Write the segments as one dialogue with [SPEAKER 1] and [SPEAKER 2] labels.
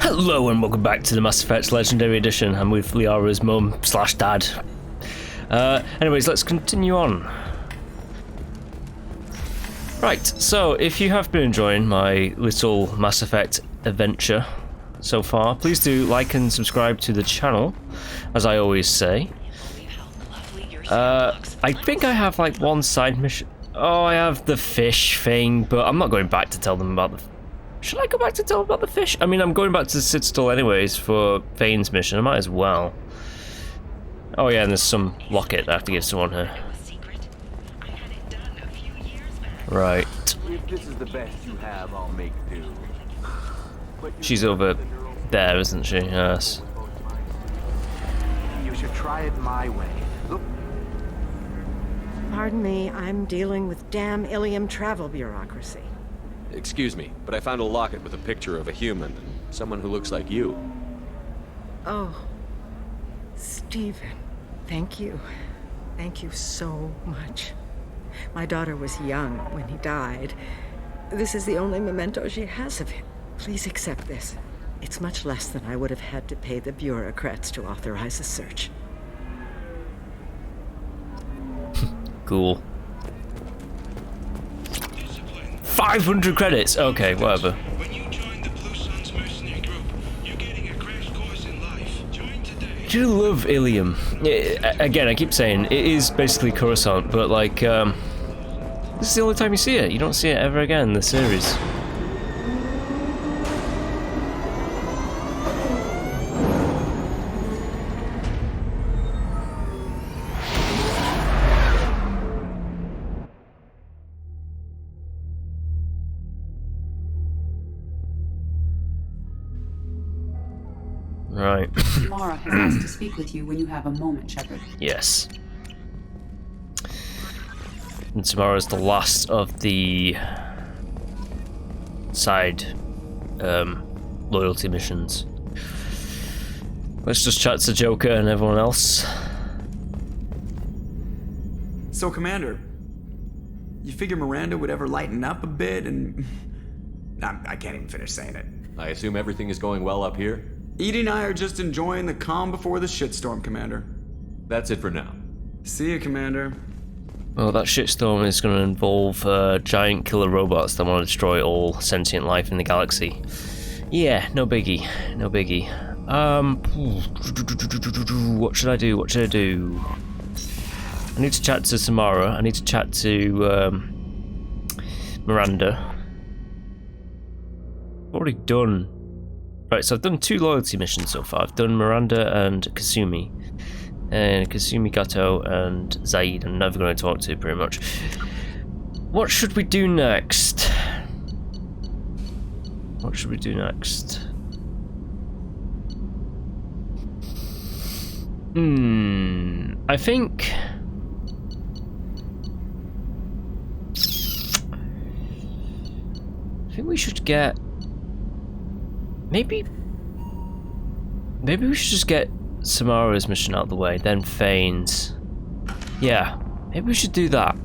[SPEAKER 1] Hello and welcome back to the Mass Effect Legendary Edition. I'm with Liara's mum / dad. Anyways, let's continue on. Right, so if you have been enjoying my little Mass Effect adventure so far, please do like and subscribe to the channel, as I always say. I think I have like one side mission. Oh, I have the fish thing, but I'm not going back to tell them about the... Should I go back to tell them about the fish? I mean, I'm going back to the Citadel anyways for Fane's mission. I might as well. Oh yeah, and there's some locket I have to give someone here. Right.
[SPEAKER 2] If this is the best you have, I'll make do.
[SPEAKER 1] She's over there, isn't she? Yes.
[SPEAKER 2] You should try it my way. Look.
[SPEAKER 3] Pardon me, I'm dealing with damn Ilium travel bureaucracy.
[SPEAKER 4] Excuse me, but I found a locket with a picture of a human, someone who looks like you.
[SPEAKER 3] Oh, Stephen, thank you. Thank you so much. My daughter was young when he died. This is the only memento she has of him. Please accept this. It's much less than I would have had to pay the bureaucrats to authorize a search.
[SPEAKER 1] Cool. 500 credits. Okay, whatever.
[SPEAKER 5] When you join the Blue Suns mercenary group, you're getting a crash course in life. Join today.
[SPEAKER 1] I do love Ilium. Again, I keep saying it is basically Coruscant, but like, this is the only time you see it. You don't see it ever again in the series. Right.
[SPEAKER 6] Mara has asked to speak with you when you have a moment, Shepard.
[SPEAKER 1] Yes. And tomorrow's the last of the side loyalty missions. Let's just chat to Joker and everyone else.
[SPEAKER 7] So, Commander, you figure Miranda would ever lighten up a bit and... I can't even finish saying it.
[SPEAKER 4] I assume everything is going well up here?
[SPEAKER 7] Edie and I are just enjoying the calm before the shitstorm, Commander.
[SPEAKER 4] That's it for now.
[SPEAKER 7] See you, Commander.
[SPEAKER 1] Well, that shitstorm is going to involve giant killer robots that want to destroy all sentient life in the galaxy. Yeah, no biggie, no biggie. What should I do? What should I do? I need to chat to Samara. I need to chat to Miranda. Already done. Right, so I've done 2 loyalty missions so far. I've done Miranda and Kasumi. And Kasumi, Gato, and Zaid I'm never going to talk to, pretty much. What should we do next? What should we do next? I think... we should get... Maybe we should just get Samara's mission out of the way, then Fane's. Yeah, maybe we should do that.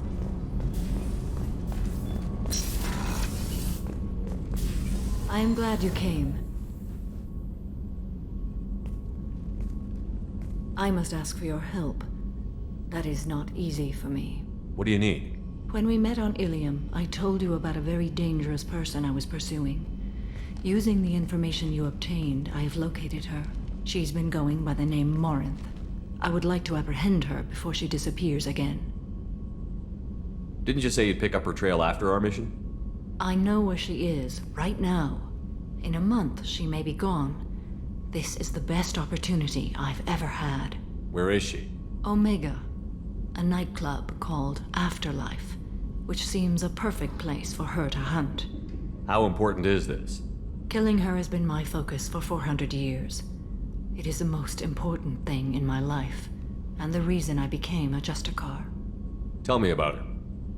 [SPEAKER 8] I am glad you came. I must ask for your help. That is not easy for me.
[SPEAKER 4] What do you need?
[SPEAKER 8] When we met on Ilium, I told you about a very dangerous person I was pursuing. Using the information you obtained, I have located her. She's been going by the name Morinth. I would like to apprehend her before she disappears again.
[SPEAKER 4] Didn't you say you'd pick up her trail after our mission?
[SPEAKER 8] I know where she is, right now. In a month, she may be gone. This is the best opportunity I've ever had.
[SPEAKER 4] Where is she?
[SPEAKER 8] Omega, a nightclub called Afterlife, which seems a perfect place for her to hunt.
[SPEAKER 4] How important is this?
[SPEAKER 8] Killing her has been my focus for 400 years. It is the most important thing in my life, and the reason I became a Justicar.
[SPEAKER 4] Tell me about her.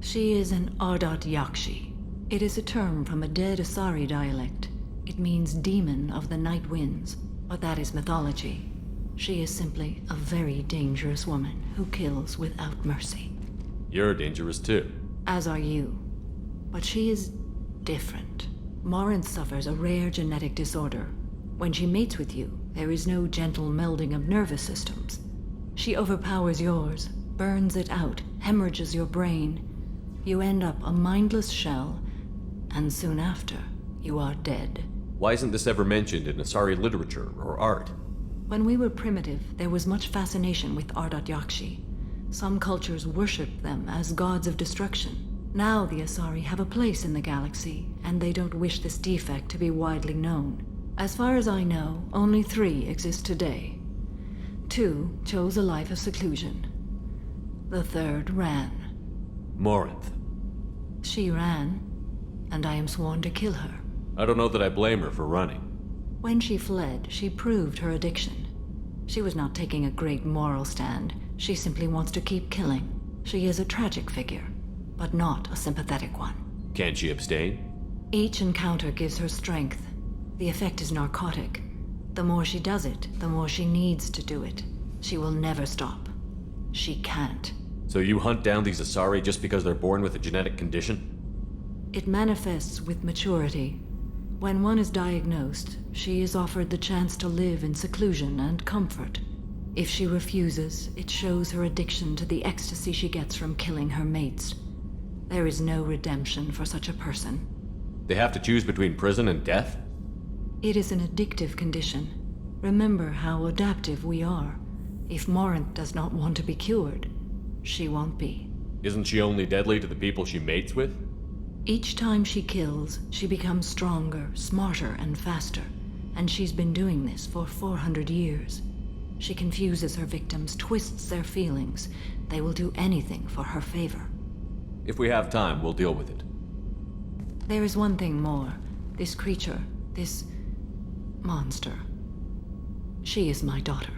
[SPEAKER 8] She is an Ardot Yakshi. It is a term from a dead Asari dialect. It means demon of the night winds, but that is mythology. She is simply a very dangerous woman who kills without mercy.
[SPEAKER 4] You're dangerous too.
[SPEAKER 8] As are you. But she is different. Morinth suffers a rare genetic disorder. When she mates with you, there is no gentle melding of nervous systems. She overpowers yours, burns it out, hemorrhages your brain. You end up a mindless shell, and soon after, you are dead.
[SPEAKER 4] Why isn't this ever mentioned in Asari literature or art?
[SPEAKER 8] When we were primitive, there was much fascination with Ardat Yakshi. Some cultures worshipped them as gods of destruction. Now the Asari have a place in the galaxy, and they don't wish this defect to be widely known. As far as I know, only 3 exist today. 2 chose a life of seclusion. The 3rd ran.
[SPEAKER 4] Morinth.
[SPEAKER 8] She ran, and I am sworn to kill her.
[SPEAKER 4] I don't know that I blame her for running.
[SPEAKER 8] When she fled, she proved her addiction. She was not taking a great moral stand. She simply wants to keep killing. She is a tragic figure, but not a sympathetic one.
[SPEAKER 4] Can't she abstain?
[SPEAKER 8] Each encounter gives her strength. The effect is narcotic. The more she does it, the more she needs to do it. She will never stop. She can't.
[SPEAKER 4] So you hunt down these Asari just because they're born with a genetic condition?
[SPEAKER 8] It manifests with maturity. When one is diagnosed, she is offered the chance to live in seclusion and comfort. If she refuses, it shows her addiction to the ecstasy she gets from killing her mates. There is no redemption for such a person.
[SPEAKER 4] They have to choose between prison and death?
[SPEAKER 8] It is an addictive condition. Remember how adaptive we are. If Morinth does not want to be cured, she won't be.
[SPEAKER 4] Isn't she only deadly to the people she mates with?
[SPEAKER 8] Each time she kills, she becomes stronger, smarter, and faster. And she's been doing this for 400 years. She confuses her victims, twists their feelings. They will do anything for her favor.
[SPEAKER 4] If we have time, we'll deal with it.
[SPEAKER 8] There is one thing more. This creature, this monster. She is my daughter.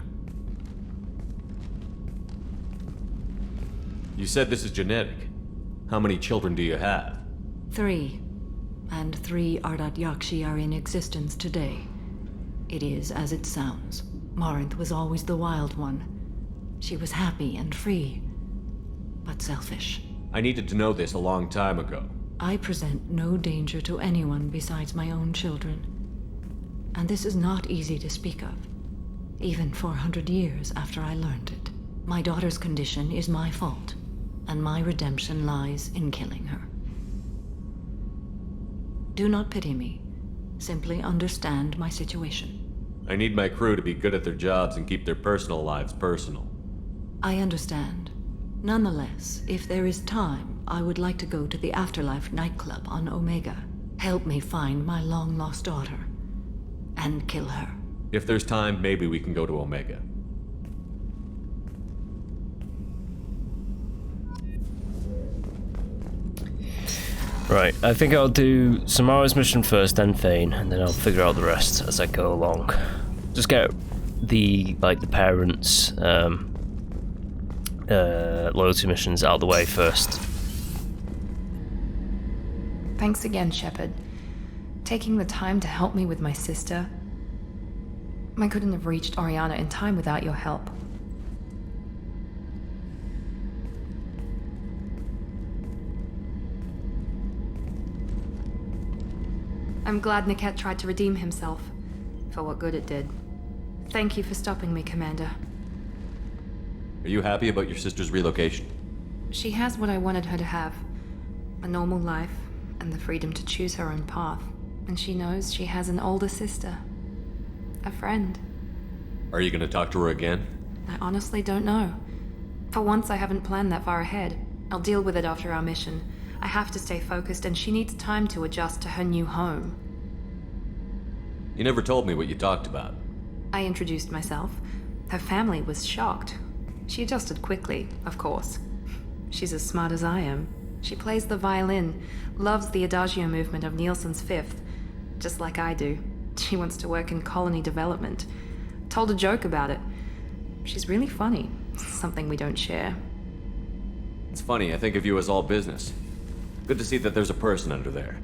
[SPEAKER 4] You said this is genetic. How many children do you have?
[SPEAKER 8] 3. And 3 Ardat Yakshi are in existence today. It is as it sounds. Morinth was always the wild one. She was happy and free, but selfish.
[SPEAKER 4] I needed to know this a long time ago.
[SPEAKER 8] I present no danger to anyone besides my own children. And this is not easy to speak of, even 400 years after I learned it. My daughter's condition is my fault, and my redemption lies in killing her. Do not pity me. Simply understand my situation.
[SPEAKER 4] I need my crew to be good at their jobs and keep their personal lives personal.
[SPEAKER 8] I understand. Nonetheless, if there is time, I would like to go to the Afterlife nightclub on Omega. Help me find my long-lost daughter. And kill her.
[SPEAKER 4] If there's time, maybe we can go to Omega.
[SPEAKER 1] Right, I think I'll do Samara's mission first, then Thane, and then I'll figure out the rest as I go along. Just get the parents' loyalty missions out of the way first.
[SPEAKER 9] Thanks again, Shepard. Taking the time to help me with my sister. I couldn't have reached Oriana in time without your help. I'm glad Niket tried to redeem himself, for what good it did. Thank you for stopping me, Commander.
[SPEAKER 4] Are you happy about your sister's relocation?
[SPEAKER 9] She has what I wanted her to have. A normal life, and the freedom to choose her own path. And she knows she has an older sister. A friend.
[SPEAKER 4] Are you gonna talk to her again?
[SPEAKER 9] I honestly don't know. For once, I haven't planned that far ahead. I'll deal with it after our mission. I have to stay focused, and she needs time to adjust to her new home.
[SPEAKER 4] You never told me what you talked about.
[SPEAKER 9] I introduced myself. Her family was shocked. She adjusted quickly, of course. She's as smart as I am. She plays the violin, loves the adagio movement of Nielsen's Fifth, just like I do. She wants to work in colony development. Told a joke about it. She's really funny, something we don't share.
[SPEAKER 4] It's funny, I think of you as all business. Good to see that there's a person under there.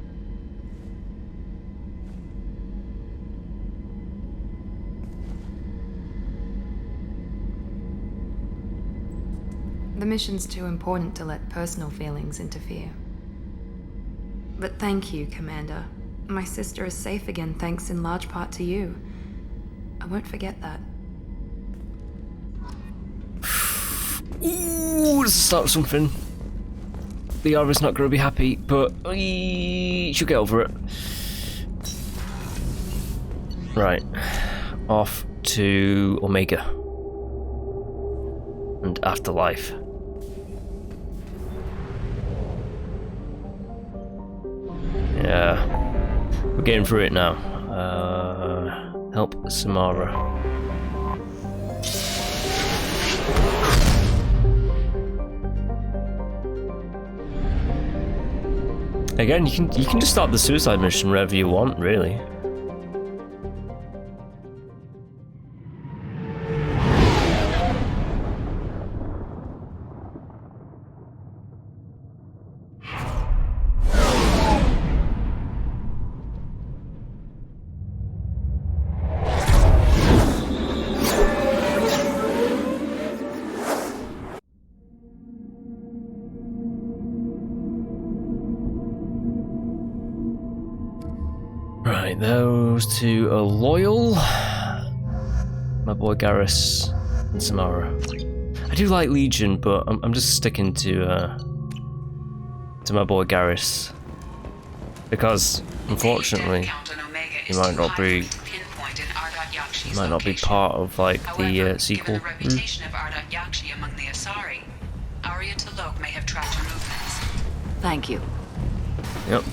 [SPEAKER 9] The mission's too important to let personal feelings interfere. But thank you, Commander. My sister is safe again thanks in large part to you. I won't forget that.
[SPEAKER 1] Ooh, this is the start of something. The Ara's not going to be happy, but she'll get over it. Right, off to Omega and Afterlife. Yeah, we're getting through it now. Help Samara. Again, you can just start the suicide mission wherever you want, really. Right, those two are loyal. My boy Garrus and Samara. I do like Legion, but I'm just sticking to my boy Garrus because, unfortunately, he might not be part of like the sequel.
[SPEAKER 6] Given the reputation of Ardat Yakshi among the Asari, Arya T'Loak may have tracked her movements.
[SPEAKER 8] Thank you.
[SPEAKER 1] Yep,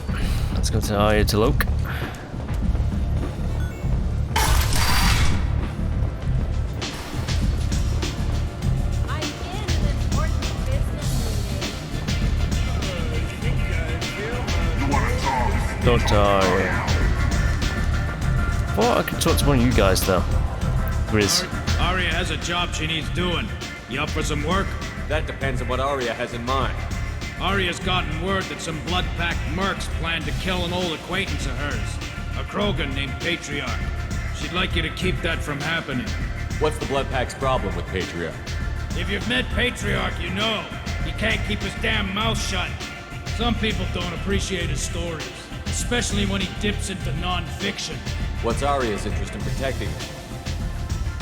[SPEAKER 1] let's go to Arya T'Loak. Talk to Arya. Well, I can talk to one of you guys though. Grizz.
[SPEAKER 5] Arya has a job she needs doing. You up for some work?
[SPEAKER 4] That depends on what Arya has in mind.
[SPEAKER 5] Arya's gotten word that some blood-packed mercs plan to kill an old acquaintance of hers, a Krogan named Patriarch. She'd like you to keep that from happening.
[SPEAKER 4] What's the Blood Pack's problem with Patriarch?
[SPEAKER 5] If you've met Patriarch, you know. He can't keep his damn mouth shut. Some people don't appreciate his stories, especially when he dips into non-fiction.
[SPEAKER 4] What's Arya's interest in protecting him?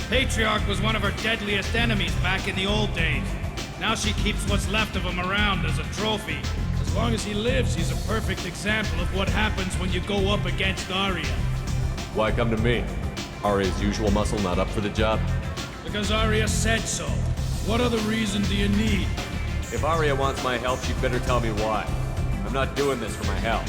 [SPEAKER 5] Patriarch was one of her deadliest enemies back in the old days. Now she keeps what's left of him around as a trophy. As long as he lives, he's a perfect example of what happens when you go up against Arya.
[SPEAKER 4] Why come to me? Arya's usual muscle not up for the job?
[SPEAKER 5] Because Arya said so. What other reason do you need?
[SPEAKER 4] If Arya wants my help, she'd better tell me why. I'm not doing this for my help.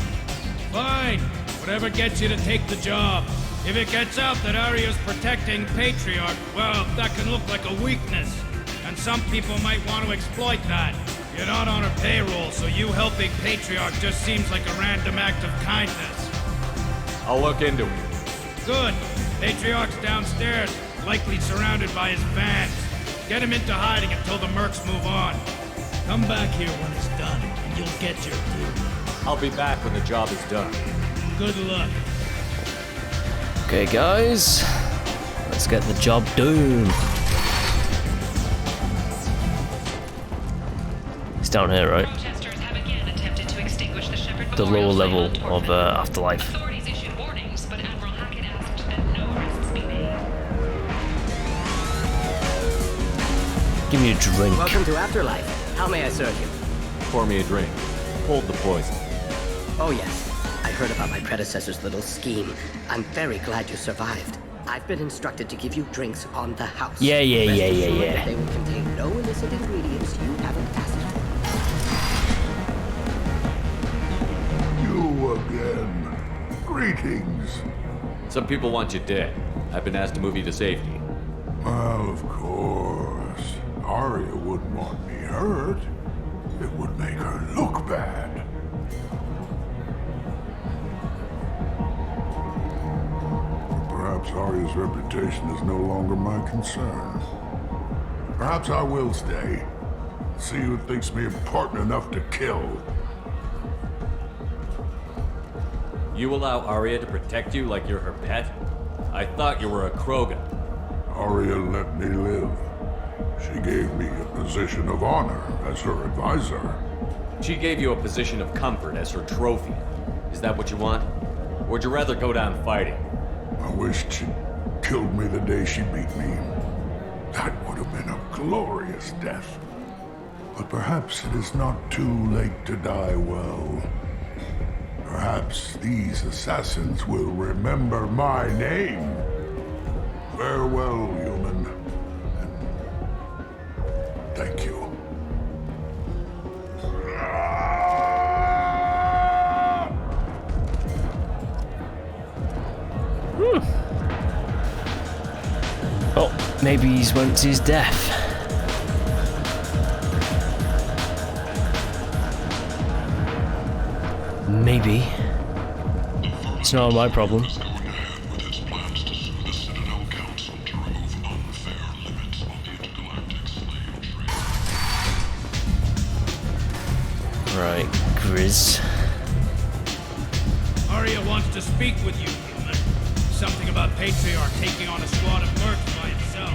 [SPEAKER 5] Fine. Whatever gets you to take the job. If it gets out that Arya's protecting Patriarch, well, that can look like a weakness. And some people might want to exploit that. You're not on her payroll, so you helping Patriarch just seems like a random act of kindness.
[SPEAKER 4] I'll look into it.
[SPEAKER 5] Good. Patriarch's downstairs, likely surrounded by his fans. Get him into hiding until the mercs move on. Come back here when it's done, and you'll get your due.
[SPEAKER 4] I'll be back when the job is done.
[SPEAKER 5] Good luck.
[SPEAKER 1] Okay, guys, let's get the job done. It's down here, right?
[SPEAKER 6] Protesters have again attempted to extinguish the Shepherd
[SPEAKER 1] The lower
[SPEAKER 6] Memorial
[SPEAKER 1] level
[SPEAKER 6] Flame on
[SPEAKER 1] of
[SPEAKER 6] Torchwood.
[SPEAKER 1] Afterlife.
[SPEAKER 6] Authorities issued warnings, but Admiral Hackett asked that no arrests be made.
[SPEAKER 1] Give me a drink.
[SPEAKER 10] Welcome to Afterlife. How may I serve you?
[SPEAKER 4] Pour me a drink. Hold the poison.
[SPEAKER 10] Oh, yes. I heard about my predecessor's little scheme. I'm very glad you survived. I've been instructed to give you drinks on the house.
[SPEAKER 1] Yeah.
[SPEAKER 10] Rest assured that they will contain no illicit ingredients you haven't asked for.
[SPEAKER 11] You again. Greetings.
[SPEAKER 4] Some people want you dead. I've been asked to move you to safety.
[SPEAKER 11] Well, of course. Arya wouldn't want me hurt. It would make her look bad. Perhaps Arya's reputation is no longer my concern. Perhaps I will stay. See who thinks me important enough to kill.
[SPEAKER 4] You allow Arya to protect you like you're her pet? I thought you were a Krogan.
[SPEAKER 11] Arya let me live. She gave me a position of honor as her advisor.
[SPEAKER 4] She gave you a position of comfort as her trophy. Is that what you want? Or would you rather go down fighting?
[SPEAKER 11] I wish she'd killed me the day she beat me. That would have been a glorious death. But perhaps it is not too late to die well. Perhaps these assassins will remember my name. Farewell, human. And thank you.
[SPEAKER 1] Oh, maybe he's went to his death. Maybe. It's not my problem. Right, Grizz.
[SPEAKER 5] Arya wants to speak with you, human. Something about Patriarch taking on a squad of mercs by himself.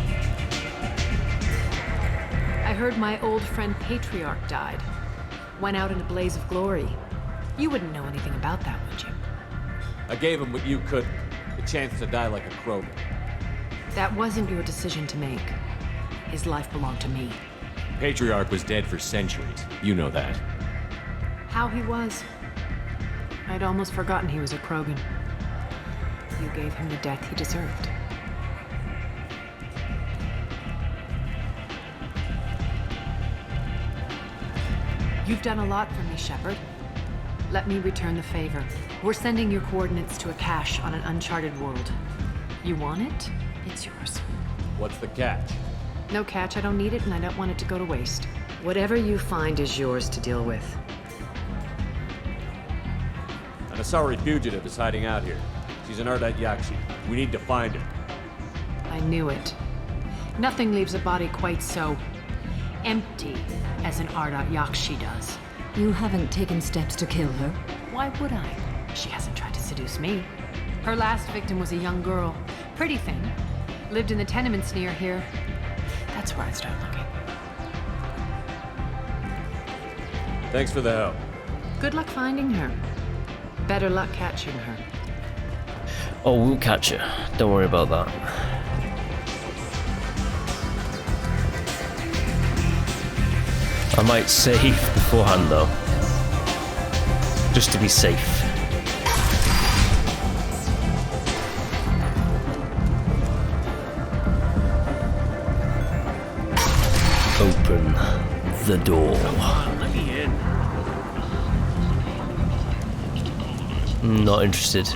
[SPEAKER 9] I heard my old friend Patriarch died. Went out in a blaze of glory. You wouldn't know anything about that, would you?
[SPEAKER 4] I gave him what you could, the chance to die like a crow.
[SPEAKER 9] That wasn't your decision to make. His life belonged to me.
[SPEAKER 4] Patriarch was dead for centuries. You know that.
[SPEAKER 9] How he was. I'd almost forgotten he was a Krogan. You gave him the death he deserved. You've done a lot for me, Shepard. Let me return the favor. We're sending your coordinates to a cache on an uncharted world. You want it? It's yours.
[SPEAKER 4] What's the catch?
[SPEAKER 9] No catch, I don't need it, and I don't want it to go to waste.
[SPEAKER 10] Whatever you find is yours to deal with.
[SPEAKER 4] An Asari fugitive is hiding out here. She's an Ardat Yakshi. We need to find her.
[SPEAKER 9] I knew it. Nothing leaves a body quite so empty as an Ardat Yakshi does.
[SPEAKER 8] You haven't taken steps to kill her?
[SPEAKER 9] Why would I? She hasn't tried to seduce me. Her last victim was a young girl. Pretty thing. Lived in the tenements near here. That's where I'd start looking.
[SPEAKER 4] Thanks for the help.
[SPEAKER 9] Good luck finding her. Better luck catching her.
[SPEAKER 1] Oh, we'll catch her. Don't worry about that. I might save beforehand though, just to be safe. Open the door.
[SPEAKER 5] Come on, let me in.
[SPEAKER 1] Not interested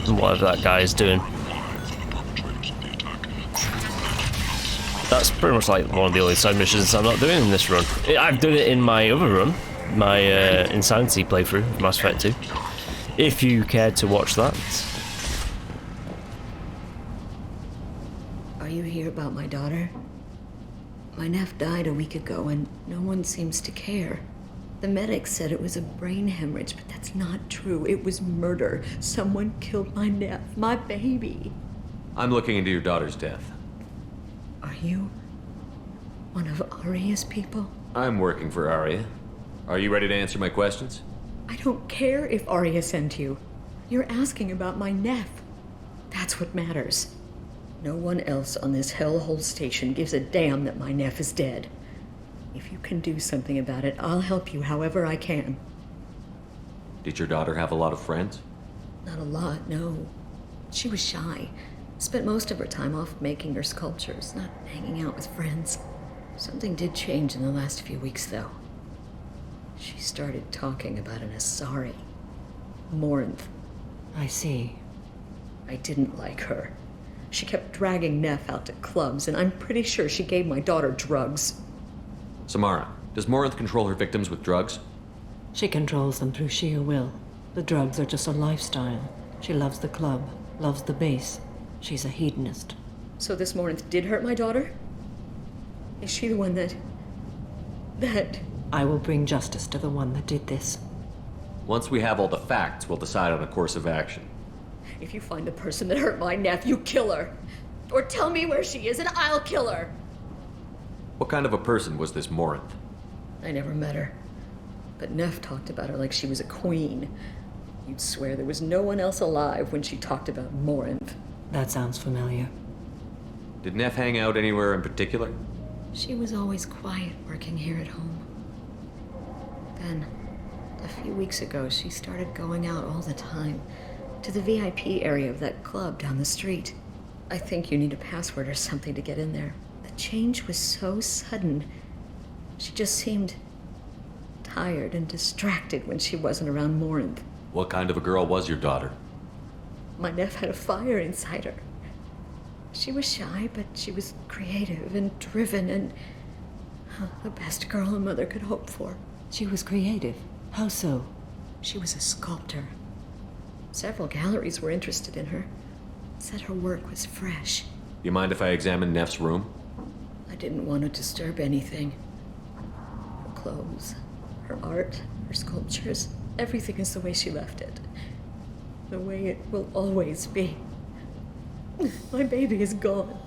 [SPEAKER 1] in whatever that guy is doing. That's pretty much like one of the only side missions I'm not doing in this run. I've done it in my other run, my Insanity playthrough of Mass Effect 2. If you care to watch that.
[SPEAKER 3] Are you here about my daughter? My nephew died a week ago and no one seems to care. The medics said it was a brain hemorrhage, but that's not true. It was murder. Someone killed my nephew, my baby.
[SPEAKER 4] I'm looking into your daughter's death.
[SPEAKER 3] Are you one of Arya's people?
[SPEAKER 4] I'm working for Arya. Are you ready to answer my questions?
[SPEAKER 3] I don't care if Arya sent you. You're asking about my nephew. That's what matters. No one else on this hellhole station gives a damn that my nephew is dead. If you can do something about it, I'll help you however I can.
[SPEAKER 4] Did your daughter have a lot of friends?
[SPEAKER 3] Not a lot, no. She was shy. Spent most of her time off making her sculptures, not hanging out with friends. Something did change in the last few weeks, though. She started talking about an Asari. Morinth.
[SPEAKER 8] I see.
[SPEAKER 3] I didn't like her. She kept dragging Neff out to clubs, and I'm pretty sure she gave my daughter drugs.
[SPEAKER 4] Samara, does Morinth control her victims with drugs?
[SPEAKER 8] She controls them through sheer will. The drugs are just a lifestyle. She loves the club, loves the base. She's a hedonist.
[SPEAKER 3] So this Morinth did hurt my daughter? Is she the one that...
[SPEAKER 8] I will bring justice to the one that did this.
[SPEAKER 4] Once we have all the facts, we'll decide on a course of action.
[SPEAKER 3] If you find the person that hurt my nephew, kill her. Or tell me where she is and I'll kill her.
[SPEAKER 4] What kind of a person was this Morinth?
[SPEAKER 3] I never met her. But Neff talked about her like she was a queen. You'd swear there was no one else alive when she talked about Morinth.
[SPEAKER 8] That sounds familiar.
[SPEAKER 4] Did Neff hang out anywhere in particular?
[SPEAKER 3] She was always quiet working here at home. Then, a few weeks ago, she started going out all the time to the VIP area of that club down the street. I think you need a password or something to get in there. The change was so sudden. She just seemed tired and distracted when she wasn't around Morinth.
[SPEAKER 4] What kind of a girl was your daughter?
[SPEAKER 3] My Neff had a fire inside her. She was shy, but she was creative and driven and the best girl a mother could hope for.
[SPEAKER 8] She was creative? How so?
[SPEAKER 3] She was a sculptor. Several galleries were interested in her. Said her work was fresh.
[SPEAKER 4] You mind if I examine Neff's room?
[SPEAKER 3] I didn't want to disturb anything. Her clothes, her art, her sculptures, everything is the way she left it. The way it will always be. My baby is gone.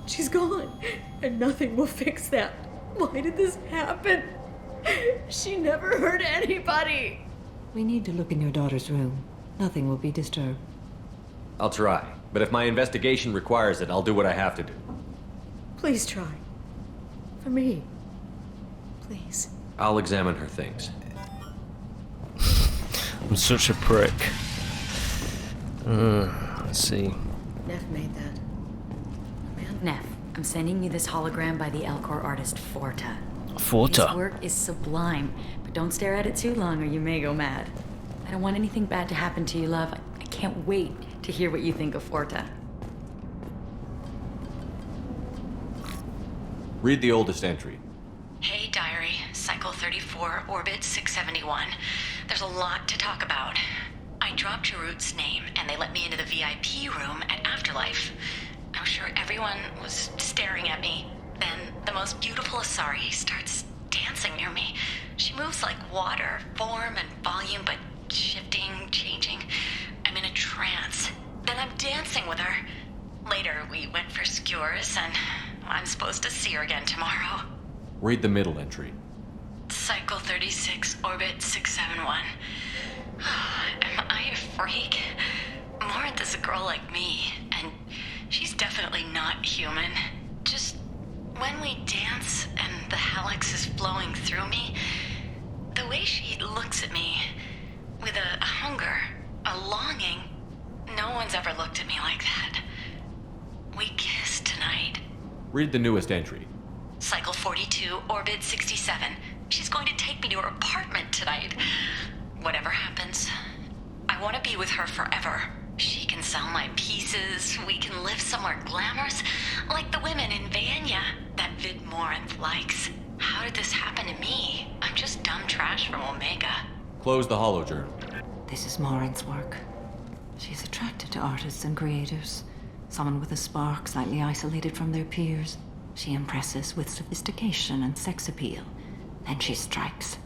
[SPEAKER 3] She's gone, and nothing will fix that. Why did this happen? She never hurt anybody.
[SPEAKER 8] We need to look in your daughter's room. Nothing will be disturbed.
[SPEAKER 4] I'll try, but if my investigation requires it, I'll do what I have to do.
[SPEAKER 3] Please try. For me. Please.
[SPEAKER 4] I'll examine her things.
[SPEAKER 1] I'm such a prick. Let's see.
[SPEAKER 3] Neff made that.
[SPEAKER 12] Neff, I'm sending you this hologram by the Alcor artist Forta.
[SPEAKER 1] Forta?
[SPEAKER 12] His work is sublime, but don't stare at it too long or you may go mad. I don't want anything bad to happen to you, love. I can't wait to hear what you think of Forta.
[SPEAKER 4] Read the oldest entry.
[SPEAKER 12] Hey, diary. Cycle 34, orbit 671. There's a lot to talk about. I dropped Jarut's name, and they let me into the VIP room at Afterlife. I'm sure everyone was staring at me. Then the most beautiful Asari starts dancing near me. She moves like water, form and volume, but shifting, changing. I'm in a trance. Then I'm dancing with her. Later, we went for skewers, and I'm supposed to see her again tomorrow.
[SPEAKER 4] Read the middle entry.
[SPEAKER 12] Cycle 36, orbit 671. Am I a freak? Morinth is a girl like me, and she's definitely not human. Just when we dance and the helix is flowing through me, the way she looks at me with a hunger, a longing, no one's ever looked at me like that. We kissed tonight.
[SPEAKER 4] Read the newest entry.
[SPEAKER 12] Cycle 42, orbit 67. She's going to take me to her apartment tonight. Whatever happens, I want to be with her forever. She can sell my pieces. We can live somewhere glamorous, like the women in Vanya that Vid Morinth likes. How did this happen to me? I'm just dumb trash from Omega.
[SPEAKER 4] Close the holo journal.
[SPEAKER 8] This is Morinth's work. She's attracted to artists and creators. Someone with a spark, slightly isolated from their peers. She impresses with sophistication and sex appeal. Then she strikes.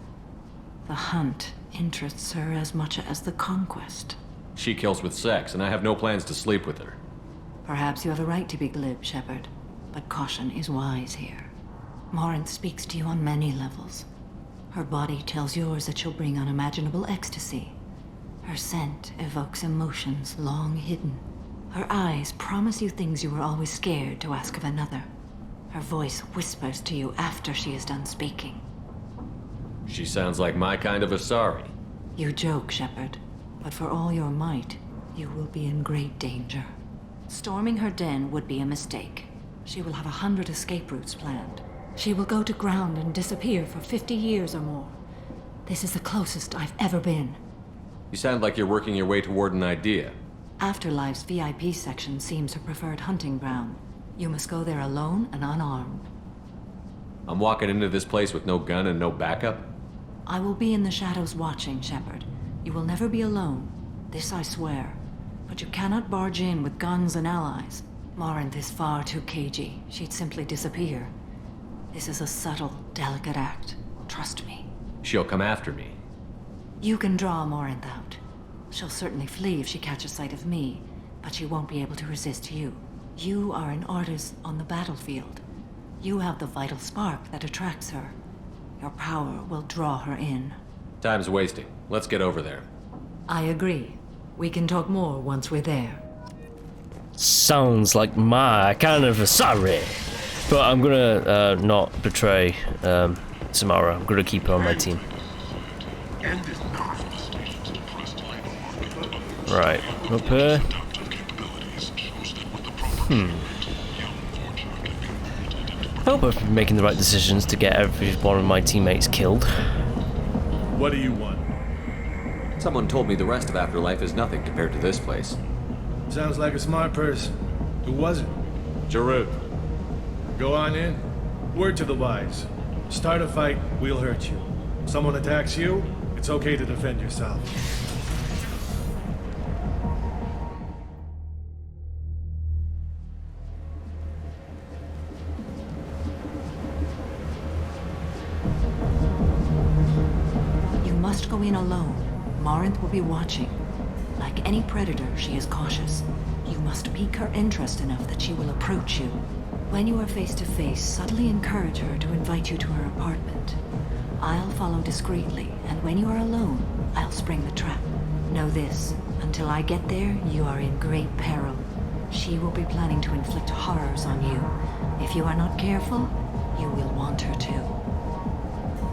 [SPEAKER 8] The hunt interests her as much as the conquest.
[SPEAKER 4] She kills with sex, and I have no plans to sleep with her.
[SPEAKER 8] Perhaps you have a right to be glib, Shepard, but caution is wise here. Morinth speaks to you on many levels. Her body tells yours that she'll bring unimaginable ecstasy. Her scent evokes emotions long hidden. Her eyes promise you things you were always scared to ask of another. Her voice whispers to you after she is done speaking.
[SPEAKER 4] She sounds like my kind of Asari.
[SPEAKER 8] You joke, Shepard, but for all your might, you will be in great danger. Storming her den would be a mistake. She will have 100 escape routes planned. She will go to ground and disappear for 50 years or more. This is the closest I've ever been.
[SPEAKER 4] You sound like you're working your way toward an idea.
[SPEAKER 8] Afterlife's VIP section seems her preferred hunting ground. You must go there alone and unarmed.
[SPEAKER 4] I'm walking into this place with no gun and no backup?
[SPEAKER 8] I will be in the shadows watching, Shepard. You will never be alone. This I swear. But you cannot barge in with guns and allies. Morinth is far too cagey. She'd simply disappear. This is a subtle, delicate act. Trust me.
[SPEAKER 4] She'll come after me.
[SPEAKER 8] You can draw Morinth out. She'll certainly flee if she catches sight of me, but she won't be able to resist you. You are an artist on the battlefield. You have the vital spark that attracts her. Your power will draw her in.
[SPEAKER 4] Time's wasting. Let's get over there.
[SPEAKER 8] I agree. We can talk more once we're there.
[SPEAKER 1] sounds like my kind of a sorry. But I'm gonna not betray Samara. I'm gonna keep her on my team. Right, up here. I hope I've been making the right decisions to get every one of my teammates killed.
[SPEAKER 13] What do you want?
[SPEAKER 4] Someone told me the rest of Afterlife is nothing compared to this place.
[SPEAKER 13] Sounds like a smart person. Who was it?
[SPEAKER 4] Jarut.
[SPEAKER 13] Go on in. Word to the wise. Start a fight, we'll hurt you. Someone attacks you, it's okay to defend yourself.
[SPEAKER 8] You must go in alone. Morinth will be watching. Like any predator, she is cautious. You must pique her interest enough that she will approach you. When you are face to face, subtly encourage her to invite you to her apartment. I'll follow discreetly, and when you are alone, I'll spring the trap. Know this, until I get there, you are in great peril. She will be planning to inflict horrors on you. If you are not careful, you will want her to.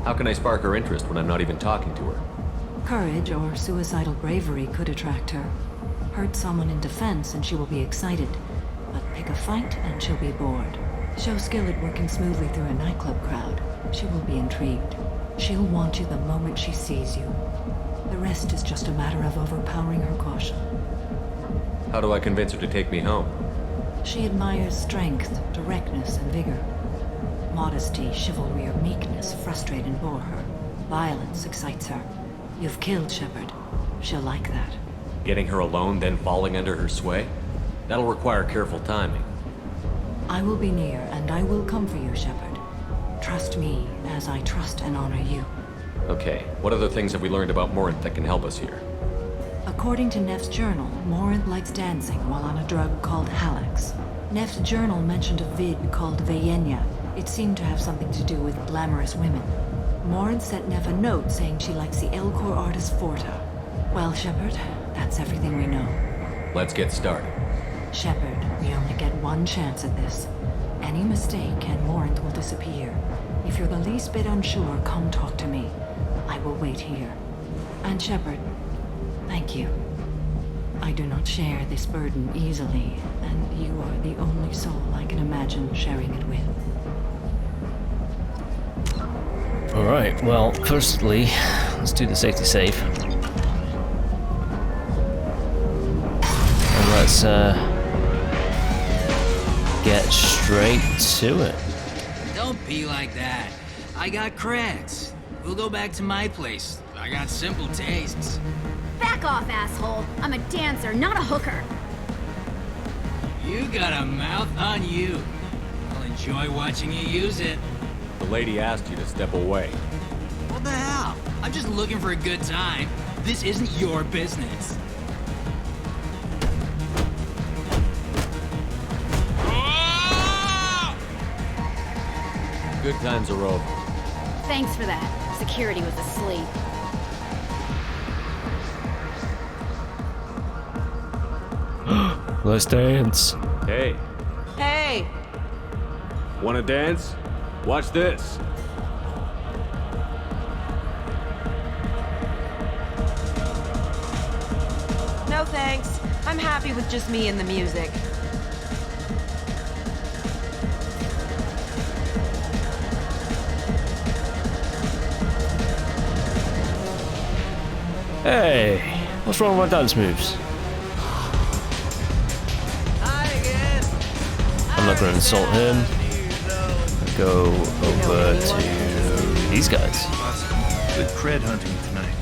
[SPEAKER 4] How can I spark her interest when I'm not even talking to her?
[SPEAKER 8] Courage or suicidal bravery could attract her. Hurt someone in defense and she will be excited. But pick a fight and she'll be bored. Show skill at working smoothly through a nightclub crowd. She will be intrigued. She'll want you the moment she sees you. The rest is just a matter of overpowering her caution.
[SPEAKER 4] How do I convince her to take me home?
[SPEAKER 8] She admires strength, directness, and vigor. Modesty, chivalry, or meekness frustrate and bore her. Violence excites her. You've killed Shepard. She'll like that.
[SPEAKER 4] Getting her alone, then falling under her sway? That'll require careful timing.
[SPEAKER 8] I will be near, and I will come for you, Shepard. Trust me, as I trust and honor you.
[SPEAKER 4] Okay, what other things have we learned about Morinth that can help us here?
[SPEAKER 8] According to Neff's journal, Morinth likes dancing while on a drug called Halax. Neff's journal mentioned a vid called Veyenya. It seemed to have something to do with glamorous women. Morinth sent Neff a note saying she likes the Elcor artist Forta. Well, Shepard, that's everything we know.
[SPEAKER 4] Let's get started.
[SPEAKER 8] Shepard, we only get one chance at this. Any mistake and Morinth will disappear. If you're the least bit unsure, come talk to me. I will wait here. And Shepard, thank you. I do not share this burden easily, and you are the only soul I can imagine sharing it with.
[SPEAKER 1] Alright, well, firstly, let's do the safety save. And let's get straight to it.
[SPEAKER 14] Don't be like that. I got creds. We'll go back to my place. I got simple tastes.
[SPEAKER 15] Back off, asshole. I'm a dancer, not a hooker.
[SPEAKER 14] You got a mouth on you. I'll enjoy watching you use it.
[SPEAKER 4] The lady asked you to step away.
[SPEAKER 14] What the hell? I'm just looking for a good time. This isn't your business.
[SPEAKER 4] Good times are over.
[SPEAKER 15] Thanks for that. Security was asleep.
[SPEAKER 1] Let's dance.
[SPEAKER 4] Hey.
[SPEAKER 16] Hey!
[SPEAKER 4] Wanna dance? Watch this.
[SPEAKER 16] No thanks. I'm happy with just me and the music.
[SPEAKER 1] Hey, what's wrong with my dance moves? I'm not going to insult him. Go over to these guys.
[SPEAKER 17] Good cred hunting tonight.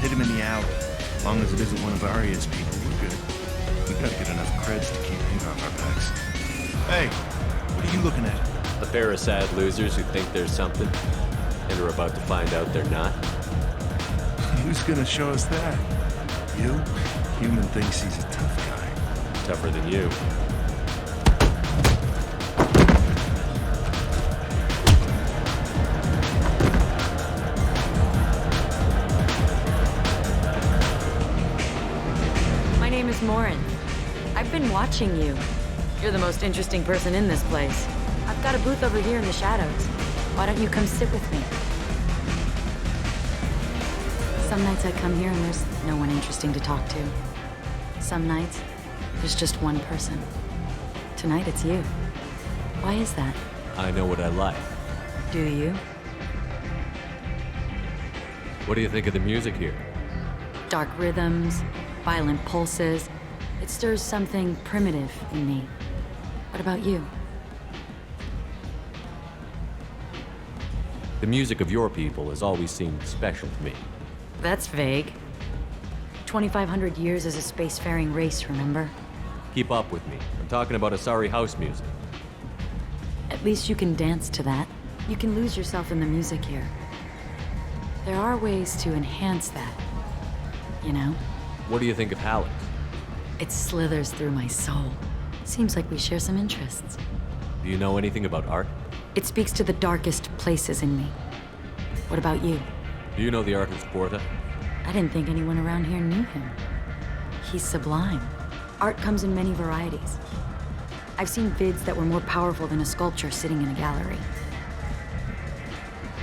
[SPEAKER 17] Hit him in the alley. As long as it isn't one of Arya's people, we're good. We gotta get enough creds to keep him off our backs. Hey, what are you looking at?
[SPEAKER 4] A pair of sad losers who think there's something, and are about to find out they're not.
[SPEAKER 17] Who's gonna show us that? You? Human thinks he's a tough guy.
[SPEAKER 4] Tougher than you.
[SPEAKER 16] My name is Morinth.
[SPEAKER 18] I've been watching you. You're the most interesting person in this place. I've got a booth over here in the shadows. Why don't you come sit with me? Some nights I come here and there's no one interesting to talk to. Some nights, there's just one person. Tonight it's you. Why is that?
[SPEAKER 4] I know what I like.
[SPEAKER 18] Do you?
[SPEAKER 4] What do you think of the music here?
[SPEAKER 18] Dark rhythms, violent pulses. It stirs something primitive in me. What about you?
[SPEAKER 4] The music of your people has always seemed special to me.
[SPEAKER 18] That's vague. 2,500 years as a spacefaring race, remember?
[SPEAKER 4] Keep up with me. I'm talking about Asari house music.
[SPEAKER 18] At least you can dance to that. You can lose yourself in the music here. There are ways to enhance that, you know?
[SPEAKER 4] What do you think of Halleck?
[SPEAKER 18] It slithers through my soul. Seems like we share some interests.
[SPEAKER 4] Do you know anything about art?
[SPEAKER 18] It speaks to the darkest places in me. What about you?
[SPEAKER 4] Do you know the artist Porta?
[SPEAKER 18] I didn't think anyone around here knew him. He's sublime. Art comes in many varieties. I've seen vids that were more powerful than a sculpture sitting in a gallery.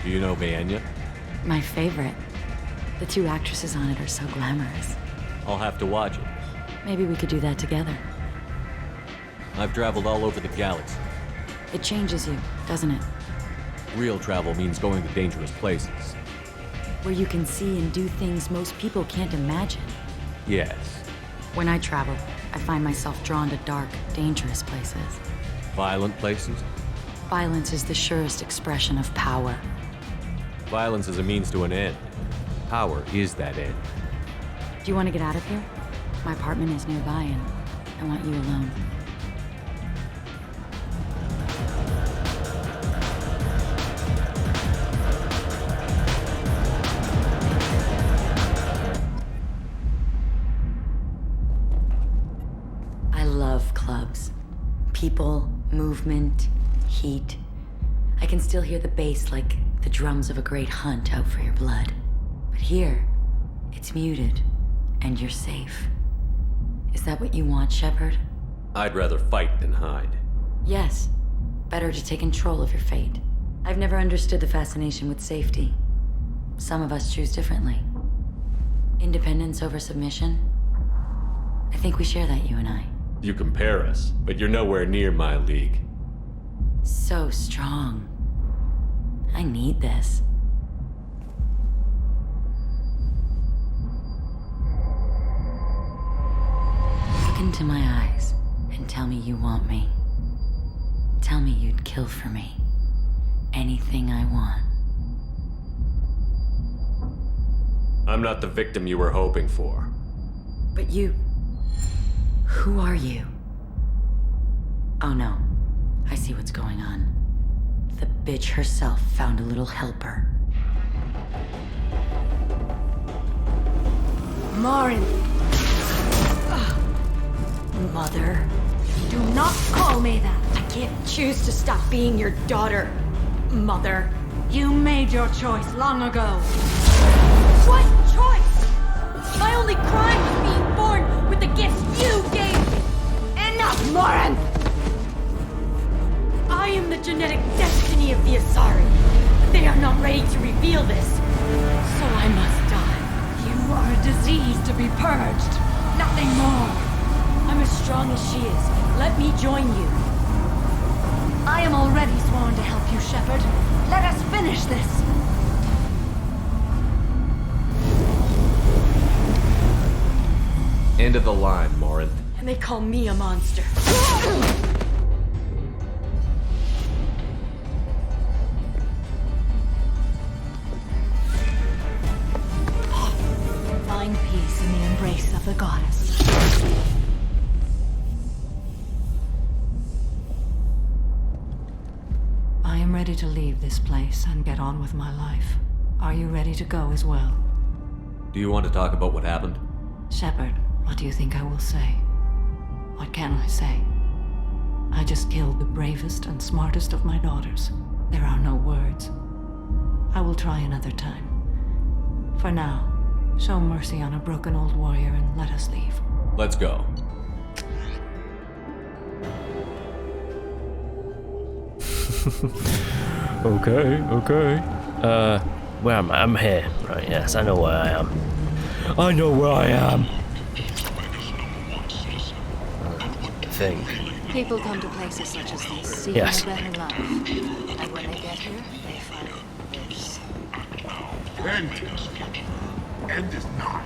[SPEAKER 4] Do you know Vaenya?
[SPEAKER 18] My favorite. The two actresses on it are so glamorous.
[SPEAKER 4] I'll have to watch it.
[SPEAKER 18] Maybe we could do that together.
[SPEAKER 4] I've traveled all over the galaxy.
[SPEAKER 18] It changes you, doesn't it?
[SPEAKER 4] Real travel means going to dangerous places.
[SPEAKER 18] Where you can see and do things most people can't imagine.
[SPEAKER 4] Yes.
[SPEAKER 18] When I travel, I find myself drawn to dark, dangerous places.
[SPEAKER 4] Violent places?
[SPEAKER 18] Violence is the surest expression of power.
[SPEAKER 4] Violence is a means to an end. Power is that end.
[SPEAKER 18] Do you want to get out of here? My apartment is nearby and I want you alone. I love clubs. People, movement, heat. I can still hear the bass like the drums of a great hunt out for your blood. But here, it's muted, and you're safe. Is that what you want, Shepard?
[SPEAKER 4] I'd rather fight than hide.
[SPEAKER 18] Yes. Better to take control of your fate. I've never understood the fascination with safety. Some of us choose differently. Independence over submission? I think we share that, you and I.
[SPEAKER 4] You compare us, but you're nowhere near my league.
[SPEAKER 18] So strong. I need this. Look into my eyes and tell me you want me. Tell me you'd kill for me. Anything I want.
[SPEAKER 4] I'm not the victim you were hoping for.
[SPEAKER 18] But you... Who are you? Oh no. I see what's going on. The bitch herself found a little helper.
[SPEAKER 19] Marin!
[SPEAKER 18] Mother.
[SPEAKER 19] Do not call me that!
[SPEAKER 18] I can't choose to stop being your daughter, Mother.
[SPEAKER 19] You made your choice long ago. What choice? My only crime was being born with the gifts you gave me! Enough, Marin! I am the genetic destiny of the Asari. They are not ready to reveal this, so I must die. You are a disease to be purged, nothing more. I'm as strong as she is. Let me join you. I am already sworn to help you, Shepard. Let us finish this.
[SPEAKER 4] End of the line, Morinth.
[SPEAKER 19] And they call me a monster.
[SPEAKER 8] Find peace in the embrace of the goddess. I am ready to leave this place and get on with my life. Are you ready to go as well?
[SPEAKER 4] Do you want to talk about what happened?
[SPEAKER 8] Shepard, what do you think I will say? What can I say? I just killed the bravest and smartest of my daughters. There are no words. I will try another time. For now, show mercy on a broken old warrior and let us leave.
[SPEAKER 4] Let's go.
[SPEAKER 1] Okay. Where am I? I'm here. Right, yes, I know where I am. I know where I am! I think.
[SPEAKER 8] People come to places such as this seeking
[SPEAKER 1] Yes.
[SPEAKER 8] a better life. And when they get here, they find this.
[SPEAKER 11] End is not.